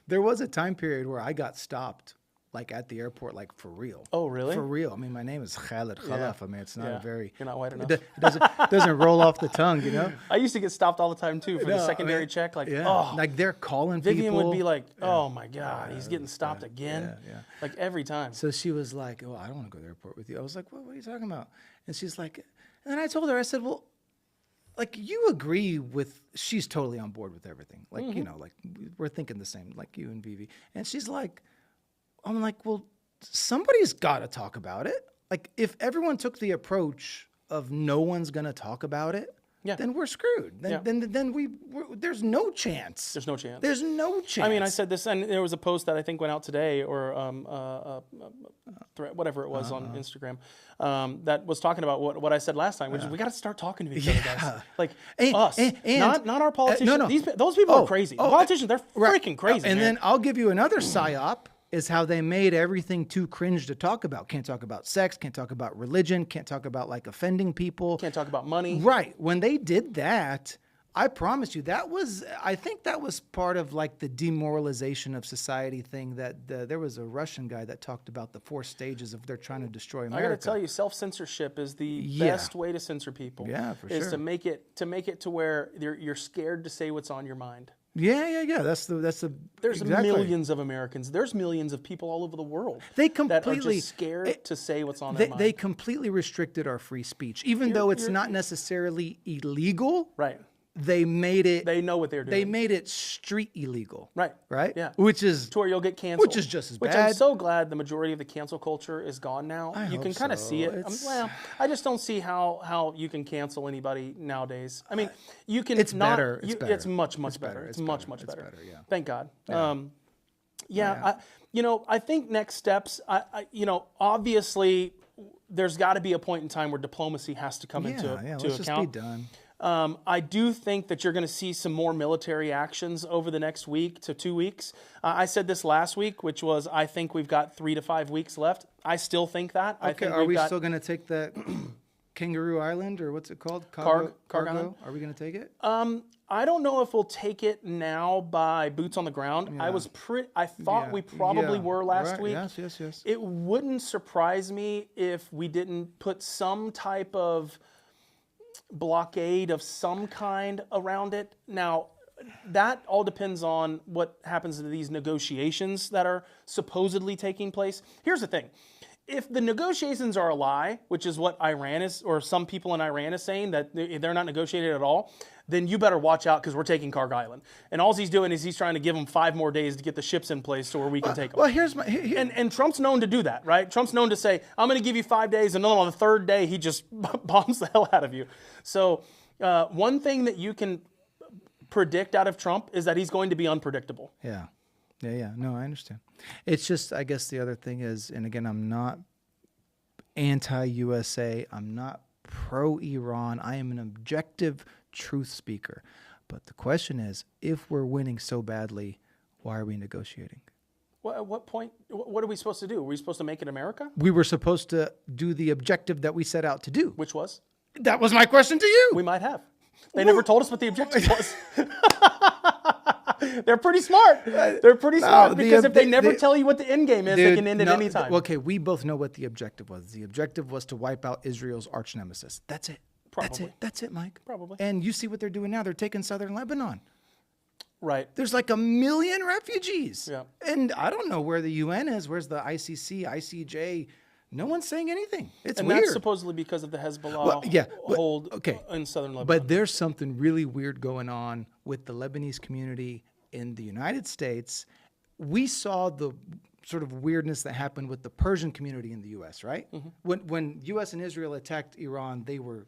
there was a time period where I got stopped. Like at the airport, like for real. Oh, really? For real. I mean, my name is Khaled Khalaf. I mean, it's not a very. You're not white enough. It doesn't roll off the tongue, you know. I used to get stopped all the time too for the secondary check. Like, like they're calling Vivian people. would be like, "Oh my God, he's getting stopped again." Yeah. Like every time. So she was like, "Oh, I don't want to go to the airport with you." I was like, what are you talking about? And she's like, and then I told her, I said, well, like you agree with, she's totally on board with everything. Like, you know, like we're thinking the same, like you and Vivi. And she's like, I'm like, well, somebody's got to talk about it. Like, if everyone took the approach of no one's going to talk about it, then we're screwed. Then there's no chance. There's no chance. There's no chance. I mean, I said this, and there was a post that I think went out today, or whatever it was on Instagram, that was talking about what I said last time, which is we got to start talking to each other, guys. Like us, not our politicians. Those people are crazy. Politicians, they're freaking crazy. And then I'll give you another psyop. Is how they made everything too cringe to talk about. Can't talk about sex, can't talk about religion, can't talk about like offending people. Can't talk about money. Right. When they did that, I promise you, I think that was part of like the demoralization of society thing that there was a Russian guy that talked about the 4 stages of they're trying to destroy America. I got to tell you, self-censorship is the best way to censor people. Yeah, for sure. Is to make it to where you're scared to say what's on your mind. Yeah. That's the. There's exactly. millions of Americans. There's millions of people all over the world that are just scared to say what's on their mind. They completely restricted our free speech, even though it's not necessarily illegal. Right. They made it. They know what they're doing. They made it street illegal. Right. Right. Yeah. Which is to where you'll get canceled. Which is just as bad. Which I'm so glad the majority of the cancel culture is gone now. You can kind of see it. Well, I just don't see how you can cancel anybody nowadays. I mean, you can. It's better. It's much better. It's much better. Yeah. Thank God. I think next steps. Obviously, there's got to be a point in time where diplomacy has to come into let's account. just be done. I do think that you're going to see some more military actions over the next week to 2 weeks. I said this last week, which was I think we've got 3 to 5 weeks left. I still think that. Okay, are we still going to take that Kangaroo Island or what's it called? Kharg Island. Are we going to take it? I don't know if we'll take it now by boots on the ground. Yeah. I thought we probably were last week. Yes. It wouldn't surprise me if we didn't put some type of blockade of some kind around it. Now, that all depends on what happens to these negotiations that are supposedly taking place. Here's the thing. if the negotiations are a lie, which is what Iran is, or some people in Iran is saying, that they're not negotiating at all, then you better watch out, because we're taking Kharg Island. And all he's doing is he's trying to give them 5 more days to get the ships in place to where we can take them. Well, here's my... And Trump's known to do that, right? Trump's known to say, I'm going to give you 5 days, and then on the 3rd day, he just bombs the hell out of you. So one thing that you can predict out of Trump is that he's going to be unpredictable. Yeah. No, I understand. It's just, I guess the other thing is, and again, I'm not anti-USA. I'm not pro-Iran. I am an objective truth speaker. But the question is, if we're winning so badly, why are we negotiating? Well, at what point, what are we supposed to do? Are we supposed to make it America? We were supposed to do the objective that we set out to do. Which was? That was my question to you. We might have. They never told us what the objective was. They're pretty smart. They're pretty smart, because if they never tell you what the end game is, they can end at any time. Okay, we both know what the objective was. The objective was to wipe out Israel's arch nemesis. That's it. Probably. That's it, Mike. Probably. And you see what they're doing now. They're taking southern Lebanon. Right. There's like 1 million refugees. Yeah. And I don't know where the UN is. Where's the ICC, ICJ? No one's saying anything. It's and weird. That's supposedly because of the Hezbollah hold in southern Lebanon. But there's something really weird going on with the Lebanese community in the United States. We saw the sort of weirdness that happened with the Persian community in the U.S., right? Mm-hmm. When U.S. and Israel attacked Iran, they were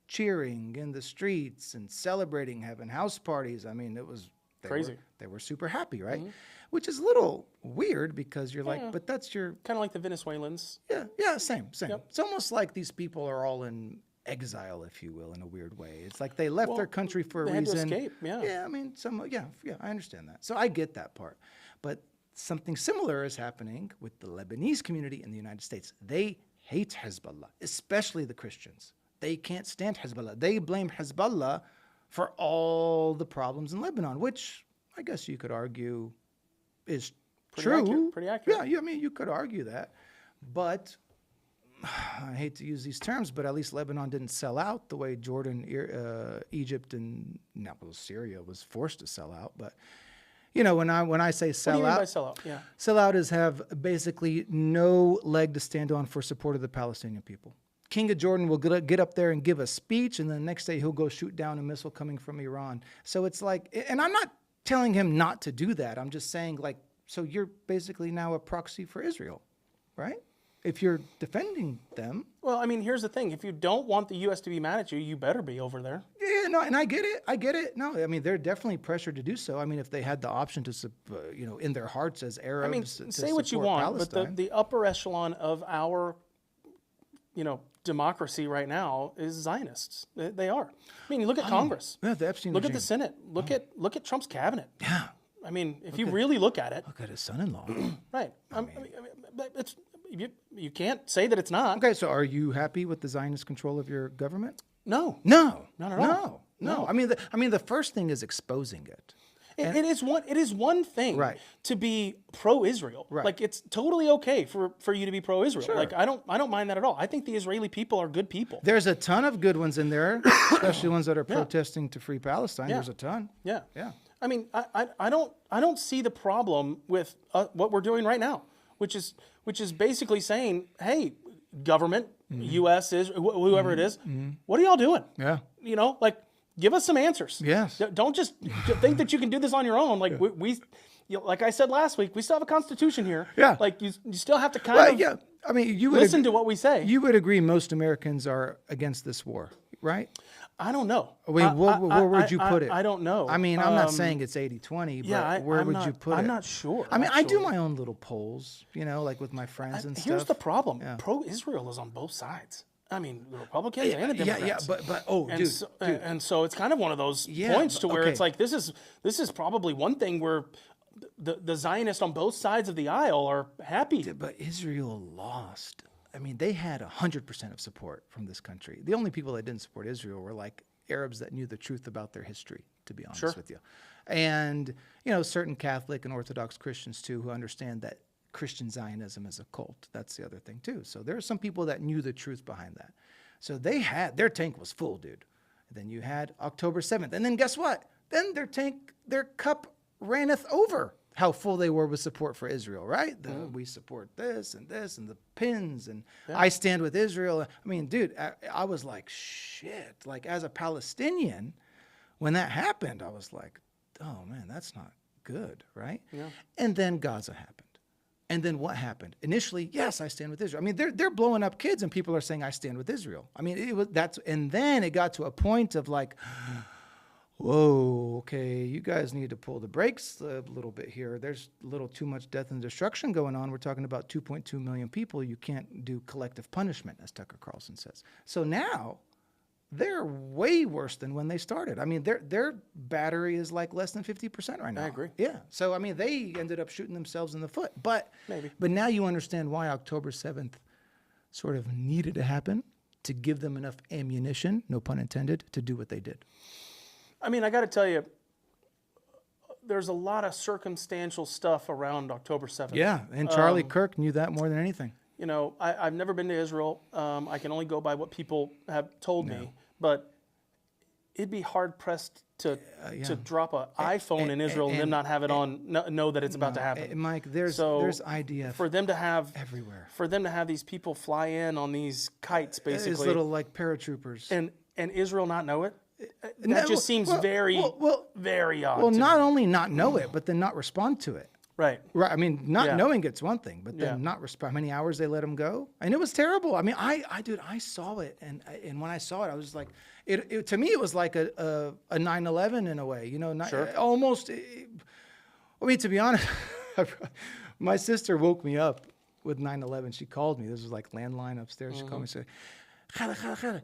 cheering in the streets and celebrating, having house parties. I mean, it was crazy. They were super happy, right? Mm-hmm. Which is a little weird, because you're like, but that's your... Kind of like the Venezuelans. Yeah, same. Yep. It's almost like these people are all in exile, if you will, in a weird way. It's like they left their country for a reason. They had to escape, Yeah, I mean, I understand that. So I get that part. But something similar is happening with the Lebanese community in the United States. They hate Hezbollah, especially the Christians. They can't stand Hezbollah. They blame Hezbollah for all the problems in Lebanon, which I guess you could argue is true. Pretty accurate. Yeah, I mean, you could argue that. But I hate to use these terms, but at least Lebanon didn't sell out the way Jordan, Egypt, and Syria was forced to sell out. But you know, when I say sell out, what do you mean by sell out? Yeah, sell out is have basically no leg to stand on for support of the Palestinian people. King of Jordan will get up there and give a speech, and then the next day he'll go shoot down a missile coming from Iran. So it's like, and I'm not telling him not to do that. I'm just saying, like, so you're basically now a proxy for Israel, right? If you're defending them. Well, I mean, here's the thing. If you don't want the U.S. to be mad at you, you better be over there. Yeah, no, and I get it. No, I mean, they're definitely pressured to do so. I mean, if they had the option to, in their hearts as Arabs, I mean, say what you want, Palestine. but the upper echelon of our, democracy right now is Zionists. They are. I mean, look at Congress. Yeah, the Epstein Look regime. at the Senate. Look at Trump's cabinet. Yeah. I mean, if you really look at it. Look at his son-in-law. Right. I mean, it's you can't say that it's not. Okay, so are you happy with the Zionist control of your government? No. Not at all. No. I mean, the first thing is exposing it. It is one thing Right. to be pro-Israel. Right. Like, it's totally okay for you to be pro-Israel. Sure. Like, I don't mind that at all. I think the Israeli people are good people. There's a ton of good ones in there, especially ones that are protesting to free Palestine. Yeah. There's a ton. Yeah. Yeah. I mean, I don't see the problem with what we're doing right now, which is basically saying, hey, government, U.S. is whoever it is, what are y'all doing? Yeah. Like, give us some answers. Yes. Don't just think that you can do this on your own. Like we like I said last week, we still have a constitution here. Yeah. Like you still have to kind of yeah. I mean, you would listen to what we say. You would agree most Americans are against this war, right? I don't know. I mean, where would you put it? I don't know. I mean, I'm not saying it's 80-20, but where would you put it? I'm not sure. I mean, I do my own little polls, like with my friends and stuff. Here's the problem. Yeah. Pro-Israel is on both sides. I mean, the Republicans and the Democrats. Dude. So it's kind of one of those points to where it's like this is probably one thing where the Zionists on both sides of the aisle are happy. But Israel lost. I mean, they had 100% of support from this country. The only people that didn't support Israel were like Arabs that knew the truth about their history, to be honest with you. And, certain Catholic and Orthodox Christians too, who understand that Christian Zionism is a cult. That's the other thing too. So there are some people that knew the truth behind that. So their tank was full, dude. And then you had October 7th. And then guess what? Then their cup ranneth over. how full they were with support for Israel, right? We support this and the pins and I stand with Israel. I mean, dude, I was like, shit. Like as a Palestinian, when that happened, I was like, oh man, that's not good, right? Yeah. And then Gaza happened. And then what happened? Initially, yes, I stand with Israel. I mean, they're blowing up kids and people are saying I stand with Israel. I mean, and then it got to a point of like, whoa, okay, you guys need to pull the brakes a little bit here. There's a little too much death and destruction going on. We're talking about 2.2 million people. You can't do collective punishment, as Tucker Carlson says. So now they're way worse than when they started. I mean, their battery is like less than 50% right now. I agree. Yeah. So, I mean, they ended up shooting themselves in the foot. But now you understand why October 7th sort of needed to happen to give them enough ammunition, no pun intended, to do what they did. I mean, I got to tell you, there's a lot of circumstantial stuff around October 7th. Yeah, and Charlie Kirk knew that more than anything. You know, I've never been to Israel. I can only go by what people have told me. But it'd be hard-pressed to drop an iPhone in Israel and then not have it know that it's about to happen. Mike, there's IDF for them to have everywhere. For them to have these people fly in on these kites, basically. These little, like, paratroopers. And Israel not know it? That just seems very odd. Well, not only not know it, but then not respond to it. Right. I mean, not knowing it's one thing, but then not respond. How many hours they let them go? And it was terrible. I mean, I saw it, and when I saw it, I was like, to me, it was like a 9/11 in a way. You know, almost. I mean, to be honest, my sister woke me up with 9/11. She called me. This was like landline upstairs. She called me and said, Khala,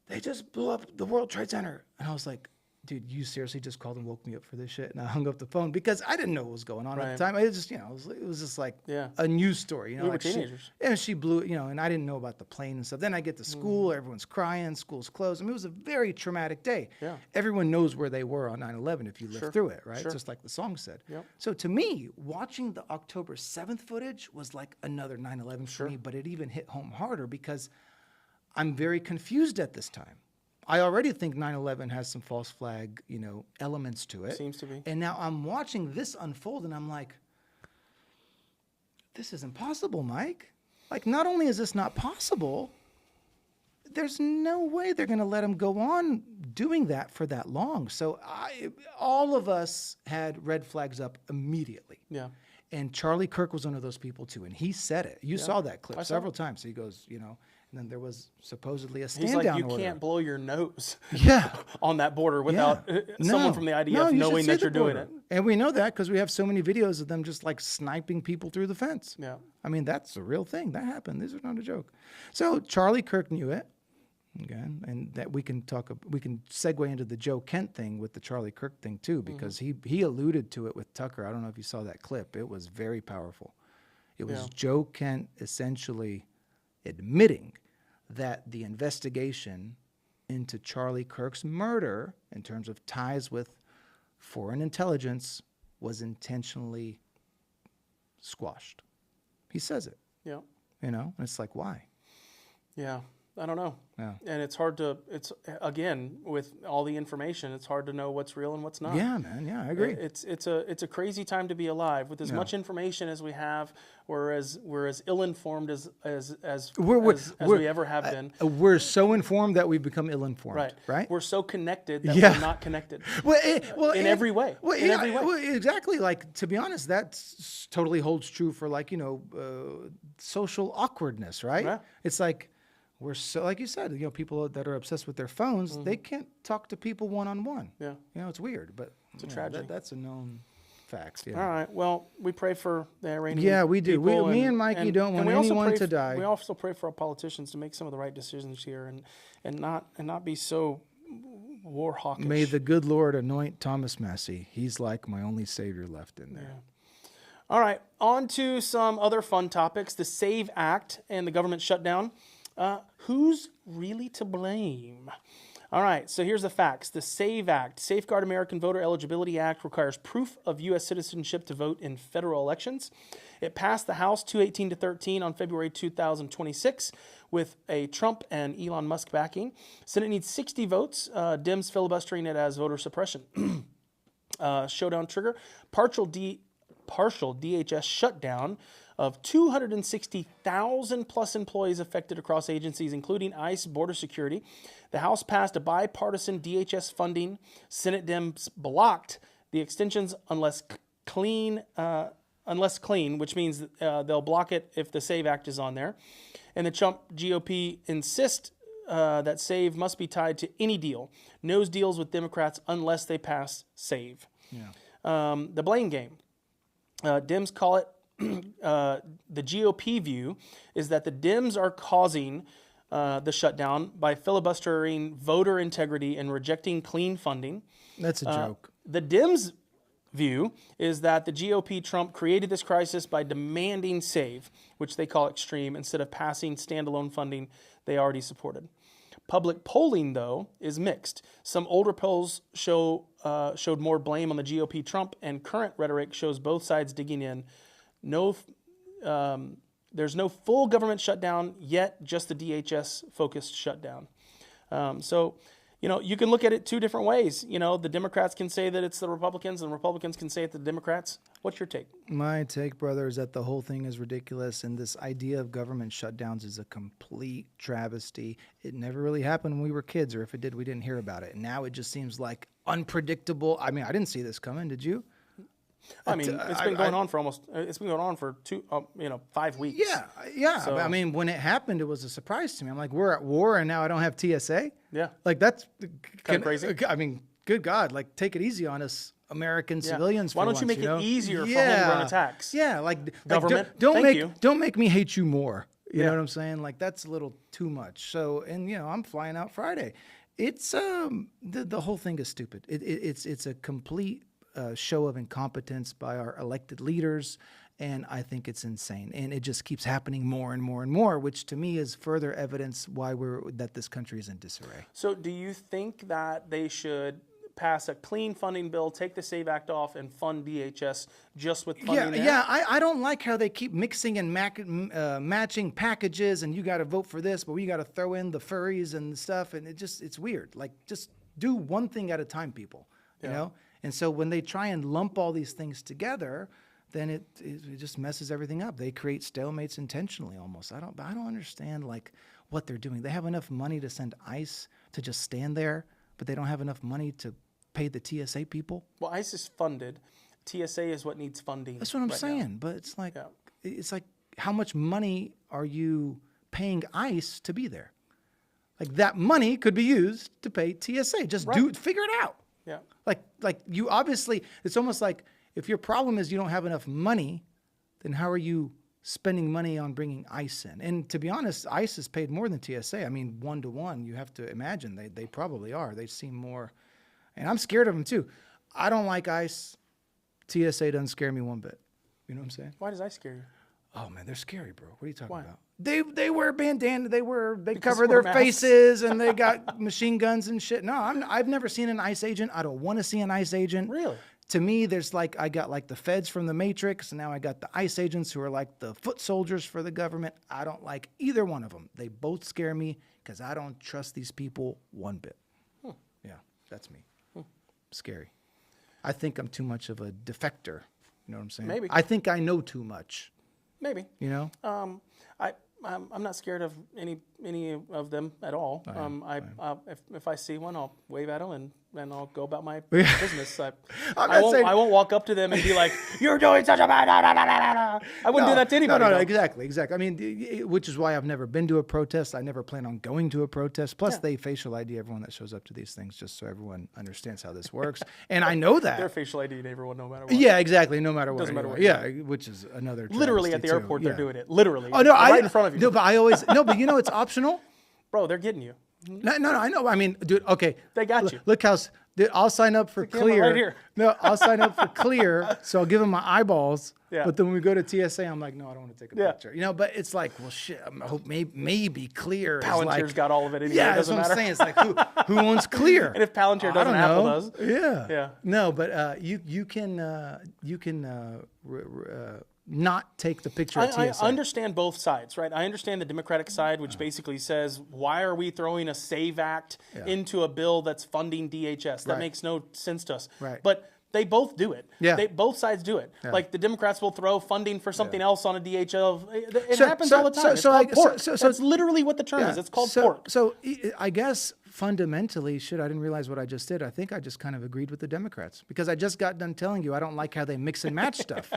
they just blew up the World Trade Center. And I was like, dude, you seriously just called and woke me up for this shit? And I hung up the phone because I didn't know what was going on at the time. It just, it was just like a news story. You know, we like were teenagers. She blew it, and I didn't know about the plane and stuff. Then I get to school, everyone's crying, school's closed. I mean, it was a very traumatic day. Yeah. Everyone knows where they were on 9/11 if you lived through it, right? Sure. Just like the song said. Yep. So to me, watching the October 7th footage was like another 9/11 for me, but it even hit home harder because I'm very confused at this time. I already think 9/11 has some false flag, elements to it. Seems to be. And now I'm watching this unfold, and I'm like, this is impossible, Mike. Like, not only is this not possible, there's no way they're going to let him go on doing that for that long. So all of us had red flags up immediately. Yeah. And Charlie Kirk was one of those people, too. And he said it. You saw that clip several times. He goes, and then there was supposedly a stand-down order. He's like, you can't blow your nose on that border without someone from the IDF knowing that you're doing it. And we know that because we have so many videos of them just like sniping people through the fence. Yeah. I mean, that's a real thing. That happened. This is not a joke. So Charlie Kirk knew it. Again, and that we can segue into the Joe Kent thing with the Charlie Kirk thing too, because he alluded to it with Tucker. I don't know if you saw that clip. It was very powerful. It was Joe Kent essentially admitting that the investigation into Charlie Kirk's murder in terms of ties with foreign intelligence was intentionally squashed. He says it. Yeah. And it's like, why? Yeah. I don't know. Yeah. And it's hard to, again, with all the information, it's hard to know what's real and what's not. Yeah, man. Yeah, I agree. It's a crazy time to be alive with as much information as we have. We're as ill-informed as we ever have been. We're so informed that we've become ill-informed. Right? We're so connected that we're not connected. In every way. In every way. Well, exactly. Like, to be honest, that totally holds true for social awkwardness, right? Yeah. It's like, we're so, like you said, people that are obsessed with their phones, they can't talk to people one-on-one. Yeah. It's weird, but it's a tragedy. That's a known fact. Yeah. All right. Well, we pray for the Iranian Yeah, we do. Me and Mikey don't want anyone to die. We also pray for our politicians to make some of the right decisions here and not be so war hawkish. May the good Lord anoint Thomas Massey. He's like my only savior left in there. Yeah. All right. On to some other fun topics. The SAVE Act and the government shutdown. Who's really to blame? All right, so here's the facts. The SAVE Act, Safeguard American Voter Eligibility Act, requires proof of U.S. citizenship to vote in federal elections. It passed the House 218-13 on February 2026 with a Trump and Elon Musk backing. Senate needs 60 votes. Dems filibustering it as voter suppression. Showdown trigger. Partial partial DHS shutdown of 260,000 plus employees affected across agencies, including ICE, Border Security. The House passed a bipartisan DHS funding. Senate Dems blocked the extensions unless clean, which means they'll block it if the SAVE Act is on there. And the Trump GOP insist that SAVE must be tied to any deal. No deals with Democrats unless they pass SAVE. Yeah. The blame game. Dems call it, the GOP view is that the Dems are causing the shutdown by filibustering voter integrity and rejecting clean funding. That's a joke. The Dems view is that the GOP Trump created this crisis by demanding SAVE, which they call extreme, instead of passing standalone funding they already supported. Public polling, though, is mixed. Some older polls showed more blame on the GOP Trump, and current rhetoric shows both sides digging in. There's no full government shutdown yet, just the DHS-focused shutdown. So, you can look at it two different ways. The Democrats can say that it's the Republicans, and Republicans can say it's the Democrats. What's your take? My take, brother, is that the whole thing is ridiculous, and this idea of government shutdowns is a complete travesty. It never really happened when we were kids, or if it did, we didn't hear about it. And now it just seems like unpredictable. I mean, I didn't see this coming. Did you? I mean, it's been going on for 5 weeks. Yeah. So, I mean, when it happened, it was a surprise to me. I'm like, we're at war and now I don't have TSA? Yeah. Like, that's kind of crazy. I mean, good God, like, take it easy on us American civilians. Why don't you make it easier for homegrown attacks? Yeah, government. Don't make me hate you more. You know what I'm saying? Like, that's a little too much. So, and I'm flying out Friday. It's the whole thing is stupid. It's a complete show of incompetence by our elected leaders, and I think it's insane. And it just keeps happening more and more and more, which to me is further evidence why that this country is in disarray. So do you think that they should pass a clean funding bill, take the SAVE Act off, and fund DHS just with funding there? Yeah, I don't like how they keep mixing and matching packages, and you got to vote for this, but we got to throw in the furries and stuff, and it's weird. Like, just do one thing at a time, people, you know? And so when they try and lump all these things together, then it just messes everything up. They create stalemates intentionally almost. I don't understand like what they're doing. They have enough money to send ICE to just stand there, but they don't have enough money to pay the TSA people. Well, ICE is funded. TSA is what needs funding. That's what I'm saying. Now. But it's like how much money are you paying ICE to be there? Like that money could be used to pay TSA. Just figure it out. Yeah. Like you obviously, it's almost like if your problem is you don't have enough money, then how are you spending money on bringing ICE in? And to be honest, ICE is paid more than TSA. I mean, 1-to-1, you have to imagine they probably are. They seem more, and I'm scared of them too. I don't like ICE. TSA doesn't scare me one bit. You know what I'm saying? Why does ICE scare you? Oh man, they're scary, bro. What are you talking Why? about? They wear bandana. They cover their faces and they got machine guns and shit. No, I've never seen an ICE agent. I don't want to see an ICE agent. Really? To me, there's I got like the feds from the Matrix, and now I got the ICE agents who are like the foot soldiers for the government. I don't like either one of them. They both scare me because I don't trust these people one bit. Yeah, that's me. Scary. I think I'm too much of a defector. You know what I'm saying? Maybe. I think I know too much. Maybe. You know? I'm not scared of any of them at all. If I see one, I'll wave at them and I'll go about my business. I won't walk up to them and be like, "You're doing such a bad." I wouldn't do that to anybody. No, exactly. I mean, which is why I've never been to a protest. I never plan on going to a protest. Plus, they facial ID everyone that shows up to these things, just so everyone understands how this works. And I know that they're facial ID everyone, no matter what. Yeah, exactly. No matter what. Doesn't matter what. Yeah, which is another. Literally at the airport, they're doing it. Literally. Oh no, right in front of you. No, but but you know it's optional. Bro, they're getting you. No, I know. I mean, dude, okay. They got you. Look how, dude, I'll sign up for Clear. Right here. No, I'll sign up for Clear, so I'll give them my eyeballs. Yeah. But then when we go to TSA, I'm like, no, I don't want to take a picture. You know, but it's like, well, shit, I hope maybe Clear is Palantir's got all of it anyway. Yeah, it doesn't that's what matter. I'm saying. It's like, who owns Clear? And if Palantir doesn't, Apple does. Yeah. No, but you can not take the picture at TSA. I understand both sides, right? I understand the Democratic side, which basically says, why are we throwing a SAVE Act into a bill that's funding DHS? That makes no sense to us. Right. But They both do it. Yeah. Both sides do it. Yeah. Like the Democrats will throw funding for something else on a DHL. It happens all the time. It's called pork. That's literally what the term is. It's called pork. So I guess fundamentally, I didn't realize what I just did. I think I just kind of agreed with the Democrats because I just got done telling you I don't like how they mix and match stuff.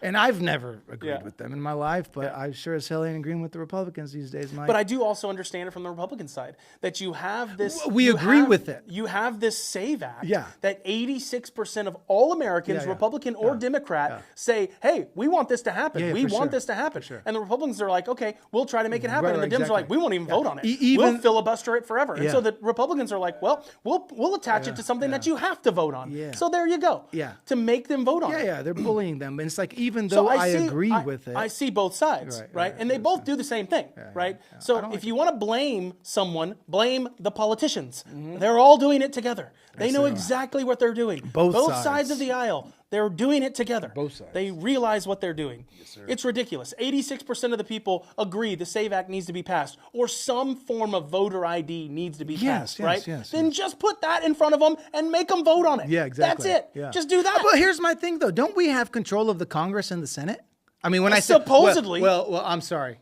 And I've never agreed with them in my life, but I sure as hell ain't agreeing with the Republicans these days, Mike. But I do also understand it from the Republican side that you have this. We agree with it. You have this SAVE Act Yeah. that 86% of all Americans, Republican or Democrat, say, hey, we want this to happen. We want this to happen. Sure. And the Republicans are like, okay, we'll try to make it happen. Right, and the Dems are like, we won't even vote on it. Even, we'll filibuster it forever. And so the Republicans are like, well, we'll attach it to something that you have to vote on. So there you go. To make them vote on it. Yeah, they're bullying them. And it's like, even though I agree with it. I see both sides, right? And they both do the same thing, right? So if you want to blame someone, blame the politicians. They're all doing it together. They know exactly what they're doing. Both sides of the aisle. They're doing it together. Both sides. They realize what they're doing. Yes, sir. It's ridiculous. 86% of the people agree the SAVE Act needs to be passed or some form of voter ID needs to be passed, right? Then just put that in front of them and make them vote on it. Yeah, exactly. That's it. Just do that. But here's my thing, though. Don't we have control of the Congress and the Senate? I mean, when I say supposedly. Well, I'm sorry.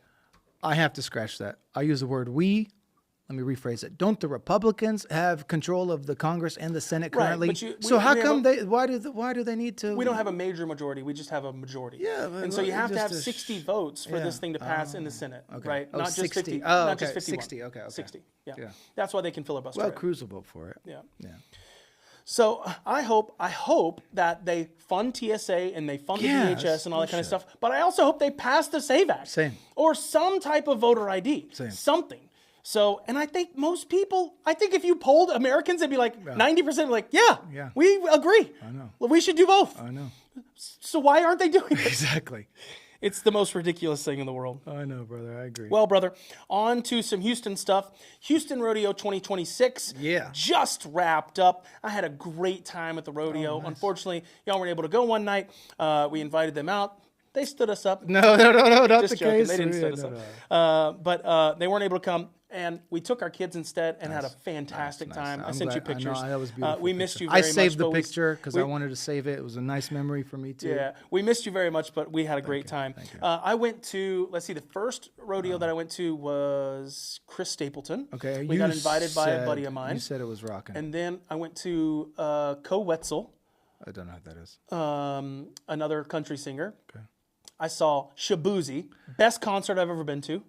I have to scratch that. I use the word we. Let me rephrase it. Don't the Republicans have control of the Congress and the Senate currently? How come why do they need to? We don't have a major majority. We just have a majority. Yeah, and so you have to have 60 votes for this thing to pass in the Senate, right? Oh, not 60. just 50. Oh, not okay. just 51. 60. Okay. 60. Yeah. That's why they can filibuster. Well, Cruz will vote for it. Yeah. Yeah. So I hope that they fund TSA and they fund the DHS and all that kind of stuff. But I also hope they pass the SAVE Act. Same. Or some type of voter ID. Same. Something. So, and I think most people, if you polled Americans, it'd be like 90% like, yeah, we agree. I know. Well, we should do both. I know. So why aren't they doing it? Exactly. It's the most ridiculous thing in the world. I know, brother. I agree. Well, brother, on to some Houston stuff. Houston Rodeo 2026 just wrapped up. I had a great time at the rodeo. Nice. Unfortunately, y'all weren't able to go one night. We invited them out. They stood us up. No, not just the joking. case. They didn't stand us up. But they weren't able to come. And we took our kids instead and had a fantastic time. I sent you pictures. I know, that was beautiful. We missed you very much. I saved the picture because I wanted to save it. It was a nice memory for me, too. Yeah, we missed you very much, but we had a great time. I went to, the first rodeo that I went to was Chris Stapleton. Okay. We got invited by a buddy of mine. You said it was rocking. And then I went to Co Wetzel. I don't know what that is. Another country singer. Okay. I saw Shabuzi, best concert I've ever been to.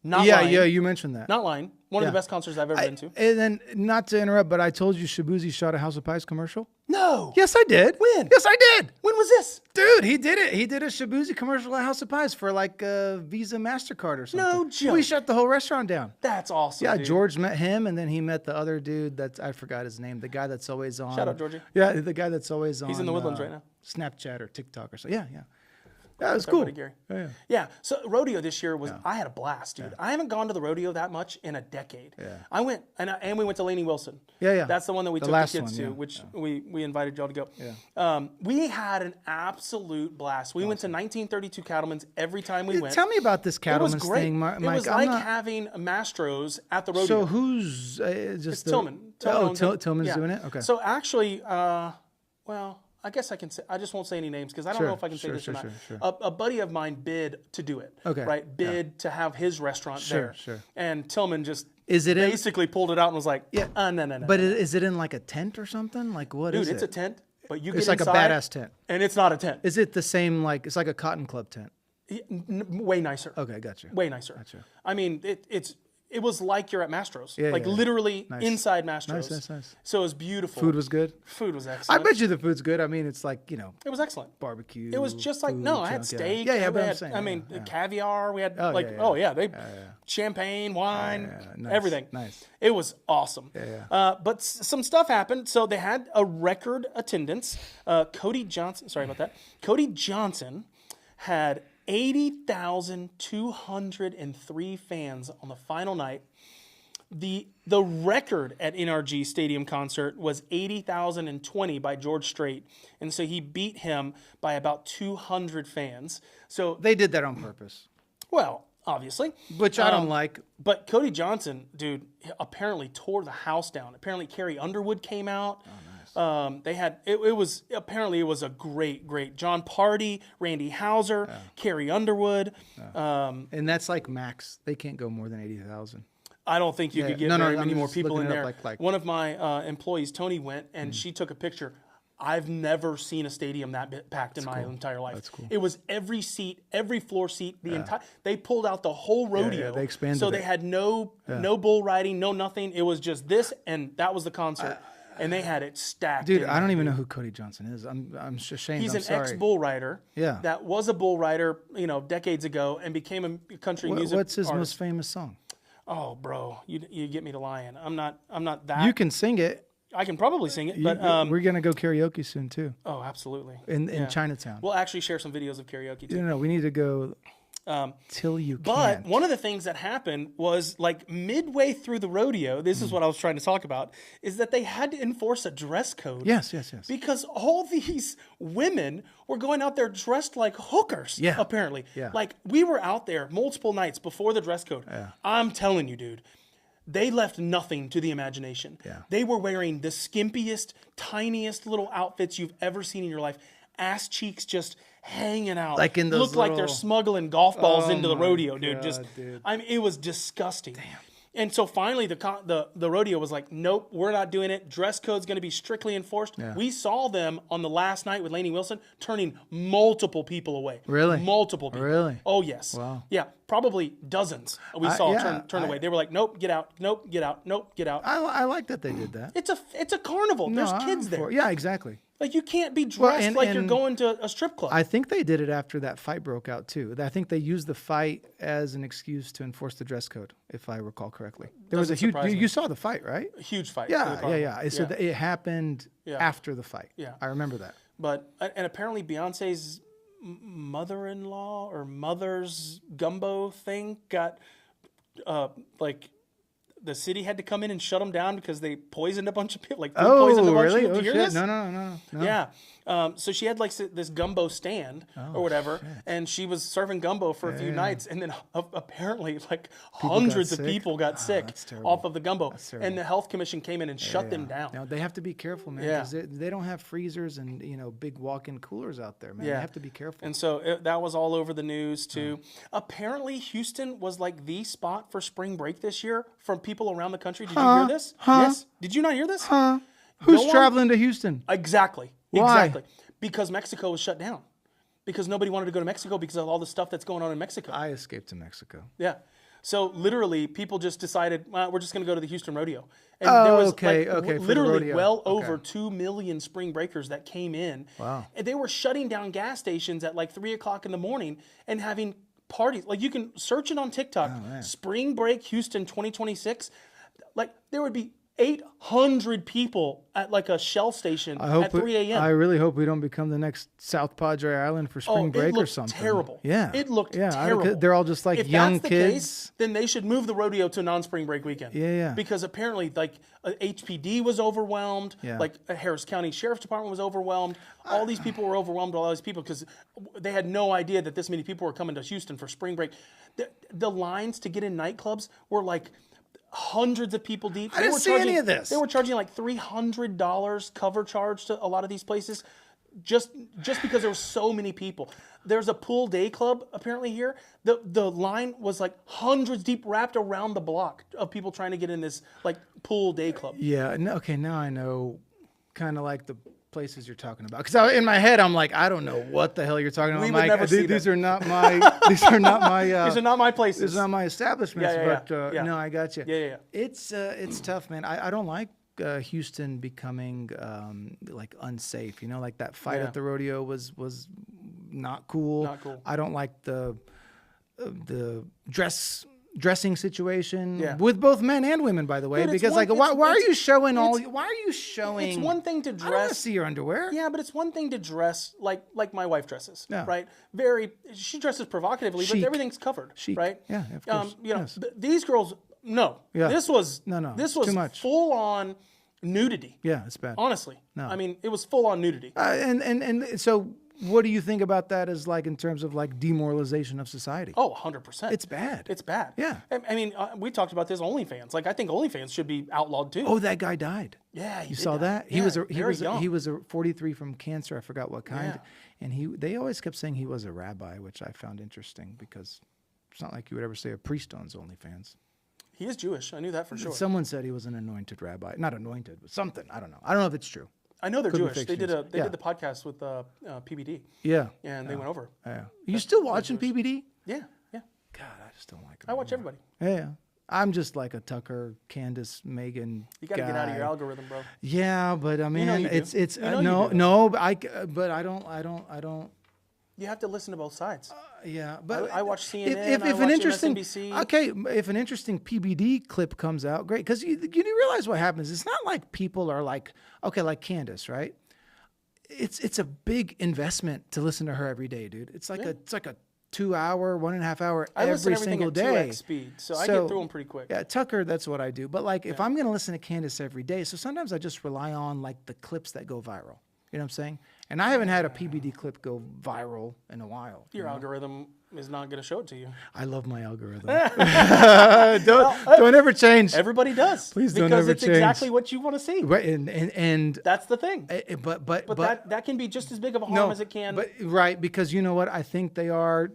Not lying. Yeah, you mentioned that. Not lying. One of the best concerts I've ever been to. And then, not to interrupt, but I told you Shabuzi shot a House of Pies commercial? No. Yes, I did. When? Yes, I did. When was this? Dude, he did it. He did a Shabuzi commercial at House of Pies for like Visa MasterCard or something. No joke. We shut the whole restaurant down. That's awesome, Yeah, dude. George met him, and then he met the other dude I forgot his name, the guy that's always on. Shout out, Georgie. Yeah, the guy that's always on. He's in the Woodlands right now. Snapchat or TikTok or something. Yeah. That was cool. Gary. Yeah. So rodeo this year was, I had a blast, dude. I haven't gone to the rodeo that much in a decade. Yeah. I went, and we went to Laney Wilson. Yeah. That's the one that we took the kids to, which we invited y'all to go. Yeah. We had an absolute blast. We went to 1932 Cattleman's every time we went. Tell me about this Cattleman's thing, Mike. It was like having Mastros at the rodeo. So who's it's Tillman. Tillman's doing it? Okay. So actually, I guess I can say, I just won't say any names because I don't know if I can say this or not. Sure. A buddy of mine bid to do it. Okay. Right? Bid to have his restaurant there. Sure. And Tillman just basically pulled it out and was like, no. But is it in like a tent or something? Like what is it? Dude, it's a tent, but you get inside. It's like a badass tent. And it's not a tent. Is it the same, like, it's like a Cotton Club tent? Way nicer. Okay, gotcha. Way nicer. Gotcha. I mean, it was like you're at Mastro's. Yeah, literally inside Mastro's. Nice. So it was beautiful. Food was good? Food was excellent. I bet you the food's good. I mean, it's like, It was excellent. Barbecue. It was just like, I had steak. Yeah, but I'm saying. I mean, caviar. We had champagne, wine, Nice. everything. Nice. It was awesome. Yeah. But some stuff happened. So they had a record attendance. Cody Johnson had 80,203 fans on the final night. The record at NRG Stadium concert was 80,020 by George Strait, and so he beat him by about 200 fans. So they did that on purpose. Well, obviously, which I don't like. But Cody Johnson, dude, apparently tore the house down. Apparently, Carrie Underwood came out. Oh, nice. They had it was apparently it was a great John Party, Randy Houser, Carrie Underwood. And that's like max. They can't go more than 80,000. I don't think you could get very many more people in there. Like One of my employees, Tony, went and she took a picture. I've never seen a stadium that packed in my entire life. That's cool. It was every seat, every floor seat, the entire. They pulled out the whole rodeo. They expanded so it. they had no bull riding, no nothing. It was just this, and that was the concert. And they had it stacked. Dude, I don't even know who Cody Johnson is. I'm ashamed. He's I'm an sorry. ex-bull rider. Yeah. That was a bull rider, decades ago, and became a country music. What's his artist. most famous song? Oh, bro, you get me to lying. I'm not that. You can sing it. I can probably sing it, but we're gonna go karaoke soon too. Oh, absolutely. In Chinatown. We'll actually share some videos of karaoke too. No, we need to go till you But can't. one of the things that happened was like midway through the rodeo, this is what I was trying to talk about, is that they had to enforce a dress code. Yes. Because all these women were going out there dressed like hookers, apparently. Yeah. Like we were out there multiple nights before the dress code. Yeah. I'm telling you, dude. They left nothing to the imagination. Yeah. They were wearing the skimpiest, tiniest little outfits you've ever seen in your life. Ass cheeks just hanging out. Like in those Looked like they're little- smuggling golf balls into the my rodeo, dude. God, dude. I mean, it was disgusting. Damn. And so finally, the rodeo was like, nope, we're not doing it. Dress code's going to be strictly enforced. Yeah. We saw them on the last night with Lainey Wilson turning multiple people away. Really? Multiple people. Really? Oh, yes. Wow. Yeah, probably dozens we saw turn away. They were like, nope, get out. Nope, get out. Nope, get out. I like that they did that. It's a carnival. There's kids there. Yeah, exactly. Like, you can't be dressed like you're going to a strip club. I think they did it after that fight broke out too. I think they used the fight as an excuse to enforce the dress code, if I recall correctly. There was a huge. You saw the fight, right? A huge fight. Yeah. So it happened after the fight. Yeah. I remember that. But and apparently Beyonce's mother-in-law or mother's gumbo thing got like. The city had to come in and shut them down because they poisoned a bunch of people. Like food poisoned a bunch of people. Did you hear this? No. Yeah. So she had like this gumbo stand or whatever, and she was serving gumbo for a few nights, and then apparently like hundreds of people got sick off of the gumbo, and the health commission came in and shut them down. Now they have to be careful, man, because they don't have freezers and big walk-in coolers out there, man. They have to be careful. And so that was all over the news too. Apparently, Houston was like the spot for spring break this year from people around the country. Did you hear this? Yes. Did you not hear this? Who's traveling to Houston? Exactly. Why? Exactly. Because Mexico was shut down. Because nobody wanted to go to Mexico because of all the stuff that's going on in Mexico. I escaped to Mexico. Yeah. So literally, people just decided, well, we're just going to go to the Houston Rodeo. And there was literally well over 2 million spring breakers that came in. Wow. And they were shutting down gas stations at like 3 o'clock in the morning and having parties. Like, you can search it on TikTok. Spring Break Houston 2026. Like, there would be 800 people at like a Shell station at 3 a.m. I really hope we don't become the next South Padre Island for spring break or something. Terrible. Yeah. It looked terrible. They're all just like if young that's the kids. Case, then they should move the rodeo to non-spring break weekend. Yeah. Because apparently, like, HPD was overwhelmed. Yeah. Like, Harris County Sheriff's Department was overwhelmed. All these people were overwhelmed. All these people, because they had no idea that this many people were coming to Houston for spring break. The lines to get in nightclubs were like hundreds of people deep. I didn't see any of this. They were charging like $300 cover charge to a lot of these places, just because there were so many people. There's a pool day club apparently here. The line was like hundreds deep, wrapped around the block of people trying to get in this like pool day club. Yeah. Okay. Now I know, kind of like the places you're talking about, because in my head I'm like, I don't know what the hell you're talking about. We would never see these them. are not my these are not my These are not my places. These are not my establishments. Yeah. No, I got you. Yeah. It's tough, man. I don't like Houston becoming like unsafe. Like that fight at the rodeo was not cool. Not cool. I don't like the dressing situation with both men and women, by the way. Dude, because why are you showing all? Why are you showing? It's one thing to dress. I don't want to see your underwear. Yeah, but it's one thing to dress like my wife dresses, Yeah. right? She dresses provocatively, Chic. but everything's covered, Chic. right? Yeah, of course. Yes. These girls, no. Yeah. This was This was too much. full on nudity. Yeah, it's bad. Honestly, No. I mean, it was full on nudity. And so, what do you think about that as like in terms of like demoralization of society? Oh, 100%. It's bad. It's bad. Yeah. I mean, we talked about this OnlyFans. Like, I think OnlyFans should be outlawed too. Oh, that guy died. Yeah, you saw that? Yeah, He was a 43 from cancer. I forgot what kind. Yeah. And they always kept saying he was a rabbi, which I found interesting because it's not like you would ever say a priest owns OnlyFans. He is Jewish. I knew that for sure. Someone said he was an anointed rabbi. Not anointed, but something. I don't know. I don't know if it's true. I know they're Could be Jewish. They fake did news. they did the podcast with PBD. Yeah. And they went over. Yeah. You still watching PBD? Yeah. Yeah. God, I just don't like him. I watch everybody. Yeah. I'm just like a Tucker, Candace, Megan. You got to get out of your algorithm, bro. Yeah, but I mean, know you it's do. You know you do. no, but I don't. You have to listen to both sides. Yeah, but I watch CNN. If I an watch interesting, MSNBC. okay, if an interesting PBD clip comes out, great, because you realize what happens. It's not like people are like, okay, like Candace, right? It's a big investment to listen to her every day, dude. It's like a 2 hour, 1.5 hour every single day. I listen to everything at 2x speed, so I get through them pretty quick. Yeah, Tucker, that's what I do. But like, if I'm going to listen to Candace every day, so sometimes I just rely on like the clips that go viral. You know what I'm saying? And I haven't had a PBD clip go viral in a while. Your algorithm is not going to show it to you. I love my algorithm. don't ever change. Everybody does. Please don't because ever it's change. exactly what you want to see. Right, and That's the thing. but that can be just as big of a harm as it can. But right, because you know what? I think they are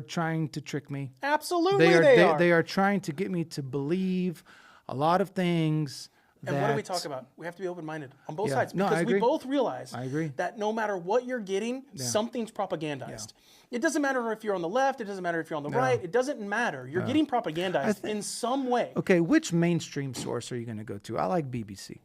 trying to trick me. Absolutely, They are trying to get me to believe a lot of things. And what do we talk about? We have to be open-minded on both sides No, because I agree. we both realize I agree. that no matter what you're getting, something's propagandized. It doesn't matter if you're on the left. It doesn't matter if you're on the right. It doesn't matter. You're getting propagandized in some way. Okay, which mainstream source are you going to go to? I like BBC.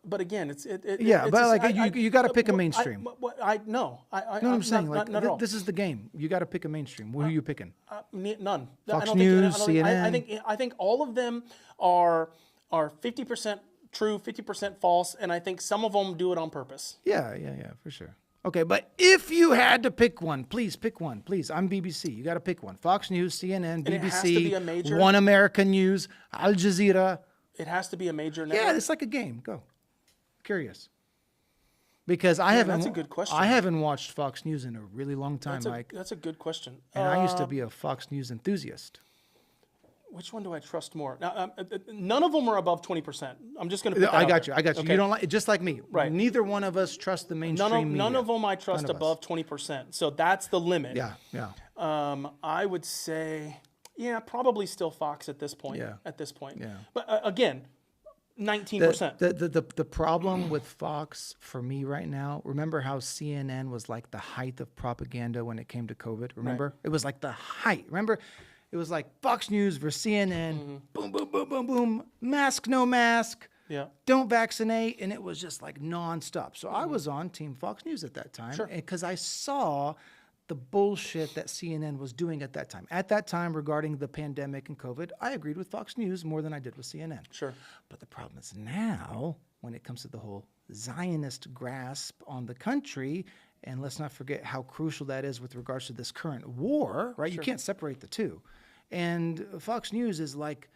But again, it's you got to pick a mainstream. No, No, I'm saying like not at all. this is the game. You got to pick a mainstream. Who are you picking? None. Fox News, CNN. I think all of them are 50% true, 50% false, and I think some of them do it on purpose. Yeah, for sure. Okay, but if you had to pick one, please pick one. Please, I'm BBC. You got to pick one. Fox News, CNN, BBC, it has to be a major. One American News, Al Jazeera. It has to be a major network. Yeah, it's like a game. Go. Curious. Because I haven't. That's a good question. I haven't watched Fox News in a really long time, Mike. That's a good question. And I used to be a Fox News enthusiast. Which one do I trust more? Now, none of them are above 20%. I'm just going to put that I out got there. you. Okay. You don't like just like me. Right. Neither one of us trust the mainstream media. None of them I trust above 20%. So that's the limit. Yeah. I would say, probably still Fox at this point. Yeah. At this point. Yeah. But again, 19%. The problem with Fox for me right now, remember how CNN was like the height of propaganda when it came to COVID? Remember? Right. It was like the height. Remember? It was like Fox News versus CNN. Boom, boom, boom, boom, boom. Mask, no mask. Yeah. Don't vaccinate. And it was just like nonstop. So I was on Team Fox News at that time. Sure. Because I saw the bullshit that CNN was doing at that time. At that time, regarding the pandemic and COVID, I agreed with Fox News more than I did with CNN. Sure. But the problem is now, when it comes to the whole Zionist grasp on the country, and let's not forget how crucial that is with regards to this current war, right? Sure. You can't separate the two. And Fox News is like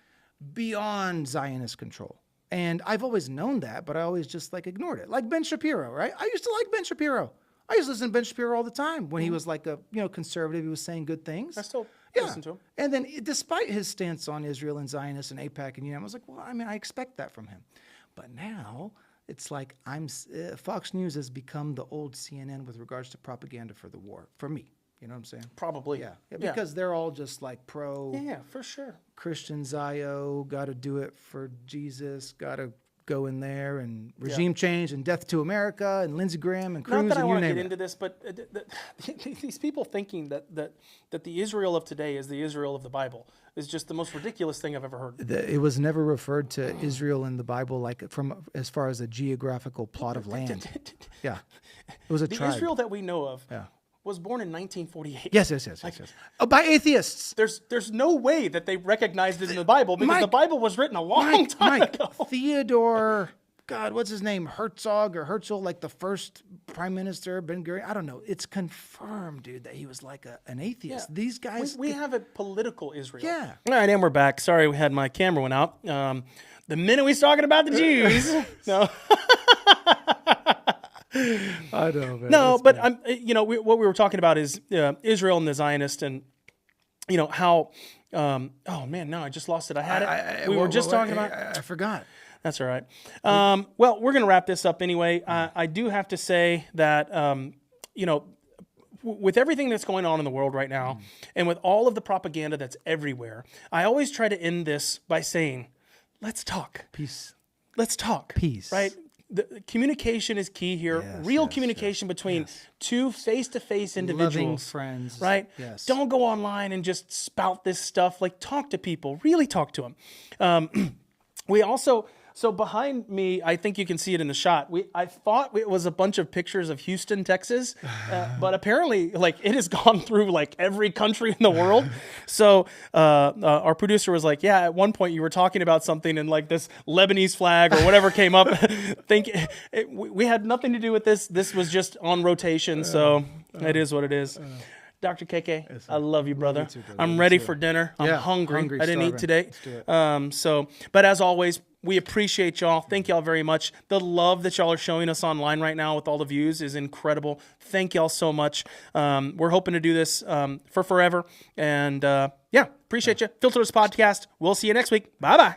beyond Zionist control. And I've always known that, but I always just like ignored it. Like Ben Shapiro, right? I used to like Ben Shapiro. I used to listen to Ben Shapiro all the time when he was like a conservative. He was saying good things. I still listen to him. And then despite his stance on Israel and Zionists and AIPAC and I was like, well, I mean, I expect that from him. But now it's like Fox News has become the old CNN with regards to propaganda for the war, for me. You know what I'm saying? Probably. Yeah, because they're all just like pro. Yeah, for sure. Christian Zio, got to do it for Jesus, got to go in there, and regime change and death to America and Lindsey Graham and Cruz. Not that I want to get it. into this, but these people thinking that the Israel of today is the Israel of the Bible is just the most ridiculous thing I've ever heard. It was never referred to Israel in the Bible like from as far as a geographical plot of land. Yeah, it was a tribe. The Israel that we know of. Yeah. Was born in 1948. Yes. By atheists. There's no way that they recognized it in the Bible because the Bible was written a long time ago. Theodore, God, what's his name? Herzog or Herzl, like the first prime minister, Ben Gurion. I don't know. It's confirmed, dude, that he was like an atheist. Yeah. These guys. We have a political Israel. Yeah. All right, and we're back. Sorry, we had my camera went out. The minute we started talking about the Jews. No. I know, man. No, but what we were talking about is Israel and the Zionist, and how. Oh man, no, I just lost it. I had it. We were just talking about. I forgot. That's all right. Well, we're going to wrap this up anyway. I do have to say that, with everything that's going on in the world right now, and with all of the propaganda that's everywhere, I always try to end this by saying, let's talk. Peace. Let's talk. Peace. Right? The communication is key here. Real communication between two face-to-face individuals. Loving friends. Right? Yes. Don't go online and just spout this stuff. Like, talk to people. Really talk to them. We also... So behind me, I think you can see it in the shot. I thought it was a bunch of pictures of Houston, Texas, but apparently, like, it has gone through like every country in the world. So our producer was like, "Yeah, at one point you were talking about something, and like this Lebanese flag or whatever came up. We had nothing to do with this. This was just on rotation. So it is what it is." Dr. KK, I love you, brother. Love you too, brother. I'm ready for dinner. I'm hungry. I didn't eat today. But as always, we appreciate y'all. Thank y'all very much. The love that y'all are showing us online right now with all the views is incredible. Thank y'all so much. We're hoping to do this for forever. And appreciate you. Filterless Podcast. We'll see you next week. Bye-bye.